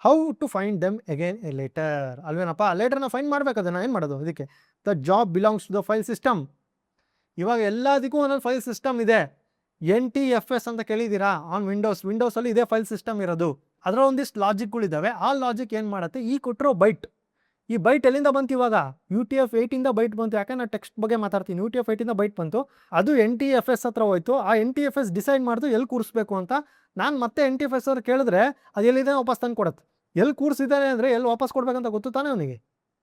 How to find them again later? ಅಲ್ವೇನಪ್ಪ, ಲೇಟರ್ನ find ಮಾಡಬೇಕು. ಅದನ್ನು ಏನು ಮಾಡೋದು? ಇದಕ್ಕೆ the job belongs to the file system. ಇವಾಗ ಎಲ್ಲದಕ್ಕೂ ಒಂದೊಂದು ಫೈಲ್ ಸಿಸ್ಟಮ್ ಇದೆ. NTFS ಅಂತ ಕೇಳಿದ್ದೀರಾ? ಆನ್ ವಿಂಡೋಸಲ್ಲಿ ಇದೇ ಫೈಲ್ ಸಿಸ್ಟಮ್ ಇರೋದು. ಅದರ ಒಂದಿಷ್ಟು ಲಾಜಿಕ್ಗಳಿದ್ದಾವೆ. ಆ ಲಾಜಿಕ್ ಏನು ಮಾಡುತ್ತೆ? ಈ ಕೊಟ್ಟಿರೋ ಬೈಟ್, ಈ ಬೈಟ್ ಎಲ್ಲಿಂದ ಬಂತು? ಇವಾಗ UTF-8ಇಂದ ಬೈಟ್ ಬಂತು. ಯಾಕೆ ನಾನು ಟೆಕ್ಸ್ಟ್ ಬಗ್ಗೆ ಮಾತಾಡ್ತೀನಿ. UTF-8ಇಂದ ಬೈಟ್ ಬಂತು, ಅದು NTFS ಹತ್ರ ಹೋಯ್ತು. ಆ NTFS ಡಿಸೈಡ್ ಮಾಡ್ತು ಎಲ್ಲಿ ಕೂರಿಸ್ಬೇಕು ಅಂತ. ನಾನು ಮತ್ತೆ NTFS ಅವ್ರು ಕೇಳಿದ್ರೆ ಅದು ಎಲ್ಲಿದೆ ವಾಪಸ್ ತಂದು ಕೊಡುತ್ತೆ. ಎಲ್ಲಿ ಕೂರಿಸಿದ್ದಾನೆ ಅಂದರೆ ಎಲ್ಲಿ ವಾಪಸ್ ಕೊಡ್ಬೇಕಂತ ಗೊತ್ತು ತಾನೇ ಅವನಿಗೆ.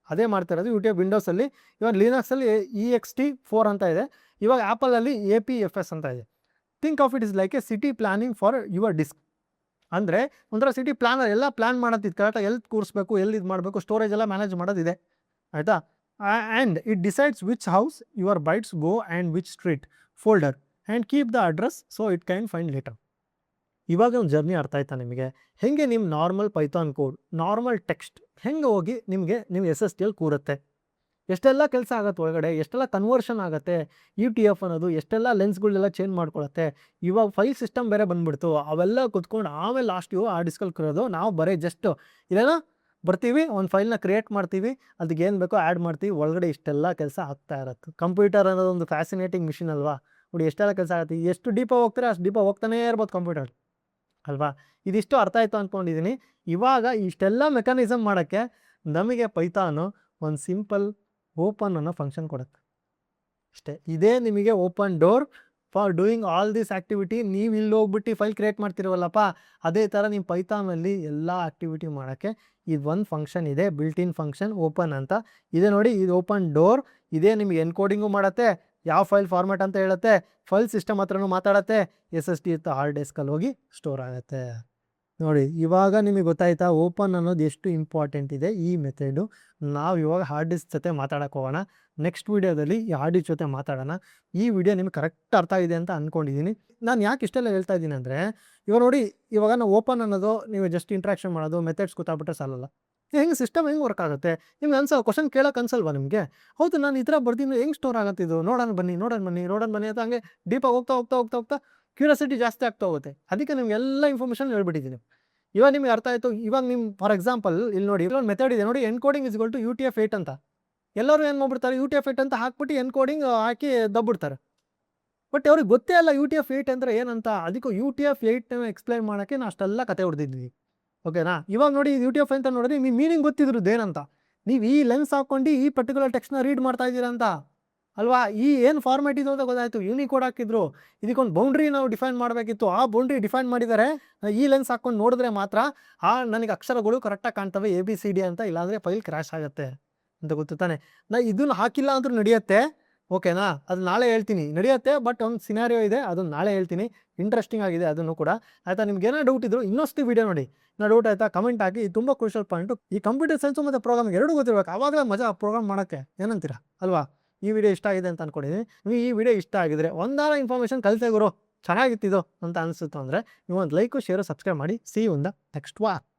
ಅದೇ ಮಾಡ್ತಿರೋದು UTF ವಿಂಡೋಸಲ್ಲಿ. ಇವಾಗ ಲಿನಕ್ಸಲ್ಲಿ EXT4 ಅಂತ ಇದೆ. ಇವಾಗ ಆ್ಯಪಲಲ್ಲಿ APFS ಅಂತ ಇದೆ. Think of it is like a city planning for your disk. ಅಂದರೆ ಒಂಥರ ಸಿಟಿ ಪ್ಲಾನರ್, ಎಲ್ಲ ಪ್ಲ್ಯಾನ್ ಮಾಡೋದಿತ್ತು ಕರೆಕ್ಟಾಗಿ. ಎಲ್ಲಿ ಕೂರಿಸ್ಬೇಕು, ಎಲ್ಲಿ ಇದು ಮಾಡಬೇಕು, ಸ್ಟೋರೇಜ್ ಎಲ್ಲ ಮ್ಯಾನೇಜ್ ಮಾಡೋದಿದೆ ಆಯಿತಾ. And it decides which house your bytes go and which street folder. And keep the address so it can find later. ಇವಾಗ ಒಂದು ಜರ್ನಿ ಅರ್ಥ ಆಯ್ತಾ ನಿಮಗೆ? ಹೆಂಗೆ ನಿಮ್ಮ normal Python code, normal text ಹೆಂಗೆ ಹೋಗಿ ನಿಮ್ಮ ಎಸ್ ಎಸ್ ಟಿಯಲ್ಲಿ ಕೂರುತ್ತೆ, ಎಷ್ಟೆಲ್ಲ ಕೆಲಸ ಆಗುತ್ತೆ ಒಳಗಡೆ, ಎಷ್ಟೆಲ್ಲ ಕನ್ವರ್ಷನ್ ಆಗುತ್ತೆ, ಯು ಟಿ ಎಫ್ ಅನ್ನೋದು ಎಷ್ಟೆಲ್ಲ ಲೆನ್ಸ್ಗಳೆಲ್ಲ ಚೇಂಜ್ ಮಾಡ್ಕೊಳುತ್ತೆ. ಇವಾಗ ಫೈಲ್ ಸಿಸ್ಟಮ್ ಬೇರೆ ಬಂದ್ಬಿಡ್ತು, ಅವೆಲ್ಲ ಕುತ್ಕೊಂಡು ಆಮೇಲೆ ಲಾಸ್ಟಿಗೆ ಆ ಡಿಸ್ಕಲ್ಲಿ ಕರೋದು. ನಾವು ಬರೀ ಜಸ್ಟ್ ಇದೇನೋ ಬರ್ತೀವಿ, ಒಂದು ಫೈಲ್ನ ಕ್ರಿಯೇಟ್ ಮಾಡ್ತೀವಿ, ಅದಕ್ಕೆ ಏನು ಬೇಕೋ ಆ್ಯಡ್ ಮಾಡ್ತೀವಿ, ಒಳಗಡೆ ಇಷ್ಟೆಲ್ಲ ಕೆಲಸ ಆಗ್ತಾ ಇರುತ್ತೆ. ಕಂಪ್ಯೂಟರ್ ಅನ್ನೋದು ಒಂದು ಫ್ಯಾಸಿನೇಟಿಂಗ್ ಮಿಷಿನ್ ಅಲ್ವಾ ನೋಡಿ, ಎಷ್ಟೆಲ್ಲ ಕೆಲಸ ಆಗುತ್ತೆ. ಎಷ್ಟು ಡೀಪಾಗಿ ಹೋಗ್ತಾರೆ ಅಷ್ಟು ಡೀಪಾಗಿ ಹೋಗ್ತಾನೇ ಇರ್ಬೋದು ಕಂಪ್ಯೂಟರ್ ಅಲ್ವಾ. ಇದಿಷ್ಟು ಅರ್ಥ ಆಯಿತು ಅಂದ್ಕೊಂಡಿದ್ದೀನಿ. ಇವಾಗ ಇಷ್ಟೆಲ್ಲ ಮೆಕ್ಯಾನಿಸಮ್ ಮಾಡೋಕ್ಕೆ ನಮಗೆ ಪೈಥಾನು ಒಂದು ಸಿಂಪಲ್ ಓಪನ್ ಅನ್ನೋ ಫಂಕ್ಷನ್ ಕೊಡುತ್ತೆ ಅಷ್ಟೇ. ಇದೇ ನಿಮಗೆ open door for doing all this activity. ನೀವು ಇಲ್ಲಿ ಹೋಗ್ಬಿಟ್ಟು ಫೈಲ್ ಕ್ರಿಯೇಟ್ ಮಾಡ್ತಿರೋವಲ್ಲಪ್ಪ, ಅದೇ ಥರ ನೀವು ಪೈಥಾನಲ್ಲಿ ಎಲ್ಲ ಆ್ಯಕ್ಟಿವಿಟಿ ಮಾಡೋಕ್ಕೆ ಇದು ಒಂದು ಫಂಕ್ಷನ್ ಇದೆ, ಬಿಲ್ಟ್ ಇನ್ ಫಂಕ್ಷನ್ ಓಪನ್ ಅಂತ ಇದೆ ನೋಡಿ. ಇದು ಓಪನ್ ಡೋರ್, ಇದೇ ನಿಮಗೆ ಎನ್ಕೋಡಿಂಗು ಮಾಡುತ್ತೆ, ಯಾವ ಫೈಲ್ ಫಾರ್ಮ್ಯಾಟ್ ಅಂತ ಹೇಳುತ್ತೆ, ಫೈಲ್ ಸಿಸ್ಟಮ್ ಹತ್ರನೂ ಮಾತಾಡುತ್ತೆ, ಎಸ್ ಎಸ್ ಟಿ ಇತ್ತು ಹಾರ್ಡ್ ಡಿಸ್ಕಲ್ಲಿ ಹೋಗಿ ಸ್ಟೋರ್ ಆಗುತ್ತೆ ನೋಡಿ. ಇವಾಗ ನಿಮಗೆ ಗೊತ್ತಾಯ್ತಾ ಓಪನ್ ಅನ್ನೋದು ಎಷ್ಟು ಇಂಪಾರ್ಟೆಂಟ್ ಇದೆ ಈ ಮೆಥಡು. ನಾವು ಇವಾಗ ಹಾರ್ಡ್ ಡಿಸ್ಕ್ ಜೊತೆ ಮಾತಾಡೋಕೆ ಹೋಗೋಣ. ನೆಕ್ಸ್ಟ್ ವೀಡಿಯೋದಲ್ಲಿ ಈ ಹಾರ್ಡ್ ಡಿಸ್ಕ್ ಜೊತೆ ಮಾತಾಡೋಣ. ಈ ವಿಡಿಯೋ ನಿಮ್ಗೆ ಕರೆಕ್ಟ್ ಅರ್ಥ ಇದೆ ಅಂತ ಅಂದ್ಕೊಂಡಿದ್ದೀನಿ. ನಾನು ಯಾಕೆ ಇಷ್ಟೆಲ್ಲ ಹೇಳ್ತಾ ಇದ್ದೀನಿ ಅಂದರೆ, ಇವಾಗ ನೋಡಿ, ಇವಾಗ ನಾವು ಓಪನ್ ಅನ್ನೋದು ನೀವು ಜಸ್ಟ್ ಇಂಟ್ರಾಕ್ಷನ್ ಮಾಡೋದು, ಮೆಥಡ್ಸ್ ಗೊತ್ತಾಗ್ಬಿಟ್ರೆ ಸಾಲಲ್ಲ. ಹೆಂಗೆ ಸಿಸ್ಟಮ್ ಹೆಂಗೆ ವರ್ಕ್ ಆಗುತ್ತೆ ನಿಮ್ಗೆ ಕ್ವಶನ್ ಕೇಳೋಕೆ ಅನ್ಸಲ್ವಾ ನಿಮಗೆ? ಹೌದು, ನಾನು ಈ ಥರ ಬರ್ತೀನಿ, ಹೆಂಗೆ ಸ್ಟೋರ್ ಆಗುತ್ತೆ ಇದು, ನೋಡೋಣ ಬನ್ನಿ ಅಂತ ಹಂಗೆ ಡೀಪಾಗಿ ಹೋಗ್ತಾ ಕ್ಯೂರಿಯಾಸಿಟಿ ಜಾಸ್ತಿ ಆಗ್ತಾ ಹೋಗುತ್ತೆ. ಅದಕ್ಕೆ ನಿಮ್ಗೆ ಎಲ್ಲ ಇನ್ಫಾರ್ಮೇಷನ್ ಹೇಳ್ಬಿಟ್ಟಿದ್ದೀನಿ. ಇವಾಗ ನಿಮ್ಗೆ ಅರ್ಥ ಆಯಿತು. ಇವಾಗ ನಿಮ್ಮ ಫಾರ್ ಎಕ್ಸಾಂಪಲ್ ಇಲ್ಲಿ ನೋಡಿ, ಇಲ್ಲೊಂದು ಮೆಥಡ್ ಇದೆ ನೋಡಿ, encoding is equal to UTF-8 ಅಂತ. ಎಲ್ಲರೂ ಏನು ಮಾಡ್ಬಿಡ್ತಾರೆ, UTF-8 ಅಂತ ಹಾಕ್ಬಿಟ್ಟು ಎನ್ಕೋಡಿಂಗ್ ಹಾಕಿ ದಬ್ಬಿಡ್ತಾರೆ. ಬಟ್ ಅವ್ರಿಗೆ ಗೊತ್ತೇ ಅಲ್ಲ UTF-8 ಅಂದರೆ ಏನಂತ. ಅದಕ್ಕೆ UTF-8 ಎಕ್ಸ್ಪ್ಲೈನ್ ಮಾಡೋಕ್ಕೆ ನಾನು ಅಷ್ಟೆಲ್ಲ ಕತೆ ಹೊಡೆದಿದ್ದೀನಿ. ಓಕೆನಾ? ಇವಾಗ ನೋಡಿ UTF ಅಂತ ನೋಡಿದ್ರೆ ನಿಮ್ಮ ಮೀನಿಂಗ್ ಗೊತ್ತಿದ್ರದ್ದು ಏನಂತ. ನೀವು ಈ ಲೆನ್ಸ್ ಹಾಕ್ಕೊಂಡು ಈ ಪರ್ಟಿಕ್ಯುಲರ್ ಟೆಕ್ಸ್ಟ್ನ ರೀಡ್ ಮಾಡ್ತಾ ಇದ್ದೀರಾ ಅಂತ ಅಲ್ವಾ. ಈ ಏನು ಫಾರ್ಮ್ಯಾಟ್ ಇದು ಅಂತ ಗೊತ್ತಾಯಿತು. ಯೂನಿಕೋಡ್ ಹಾಕಿದ್ರು, ಇದಕ್ಕೊಂದು ಬೌಂಡ್ರಿ ನಾವು ಡಿಫೈನ್ ಮಾಡಬೇಕಿತ್ತು, ಆ ಬೌಂಡ್ರಿ ಡಿಫೈನ್ ಮಾಡಿದ್ದಾರೆ. ಈ ಲೆನ್ಸ್ ಹಾಕ್ಕೊಂಡು ನೋಡಿದ್ರೆ ಮಾತ್ರ ನನಗೆ ಅಕ್ಷರಗಳು ಕರೆಕ್ಟಾಗಿ ಕಾಣ್ತವೆ ABCD ಅಂತ, ಇಲ್ಲಾಂದರೆ ಫೈಲ್ ಕ್ರ್ಯಾಶ್ ಆಗುತ್ತೆ ಅಂತ ಗೊತ್ತು ತಾನೆ. ನಾನು ಇದನ್ನು ಹಾಕಿಲ್ಲ ಅಂದ್ರೂ ನಡೆಯುತ್ತೆ. ಓಕೆನಾ? ಅದು ನಾಳೆ ಹೇಳ್ತೀನಿ, ನಡೆಯುತ್ತೆ. ಬಟ್ ಒಂದು ಸಿನಾರಿಯೋ ಇದೆ, ಅದನ್ನು ನಾಳೆ ಹೇಳ್ತೀನಿ. ಇಂಟ್ರೆಸ್ಟಿಂಗ್ ಆಗಿದೆ ಅದನ್ನು ಕೂಡ. ಆಯಿತಾ? ನಿಮ್ಗೆ ಏನೋ ಡೌಟ್ ಇದ್ರು ಇನ್ನೊಷ್ಟು ವೀಡಿಯೋ ನೋಡಿ, ನಾ ಡೌಟ್ ಆಯಿತಾ ಕಮೆಂಟ್ ಹಾಕಿ. ಇದು ತುಂಬ ಕ್ರೂಷಿಯಲ್ ಪಾಯಿಂಟು. ಈ ಕಂಪ್ಯೂಟರ್ ಸೈನ್ಸು ಮತ್ತು ಪ್ರೋಗ್ರಾಮಿಂಗ್ ಎರಡೂ ಗೊತ್ತಿರಬೇಕು, ಆವಾಗಲೇ ಮಜಾ ಪ್ರೋಗ್ರಾಮ್ ಮಾಡೋಕ್ಕೆ. ಏನಂತೀರಾ ಅಲ್ವಾ? ಈ ವಿಡಿಯೋ ಇಷ್ಟ ಆಗಿದೆ ಅಂತ ಅಂದ್ಕೊಂಡಿದ್ದೀನಿ. ನೀವು ಈ ವಿಡಿಯೋ ಇಷ್ಟ ಆಗಿದ್ರೆ ಒಂದಾರ ಇನ್ಫಾರ್ಮೇಷನ್ ಕಲಿತೆ ಗುರು ಚೆನ್ನಾಗಿತ್ತಿದು ಅಂತ ಅನಿಸುತ್ತೆ ಅಂದರೆ ನೀವು ಒಂದು ಲೈಕು, ಶೇರು, ಸಬ್ಸ್ಕ್ರೈಬ್ ಮಾಡಿ. See you in the next war.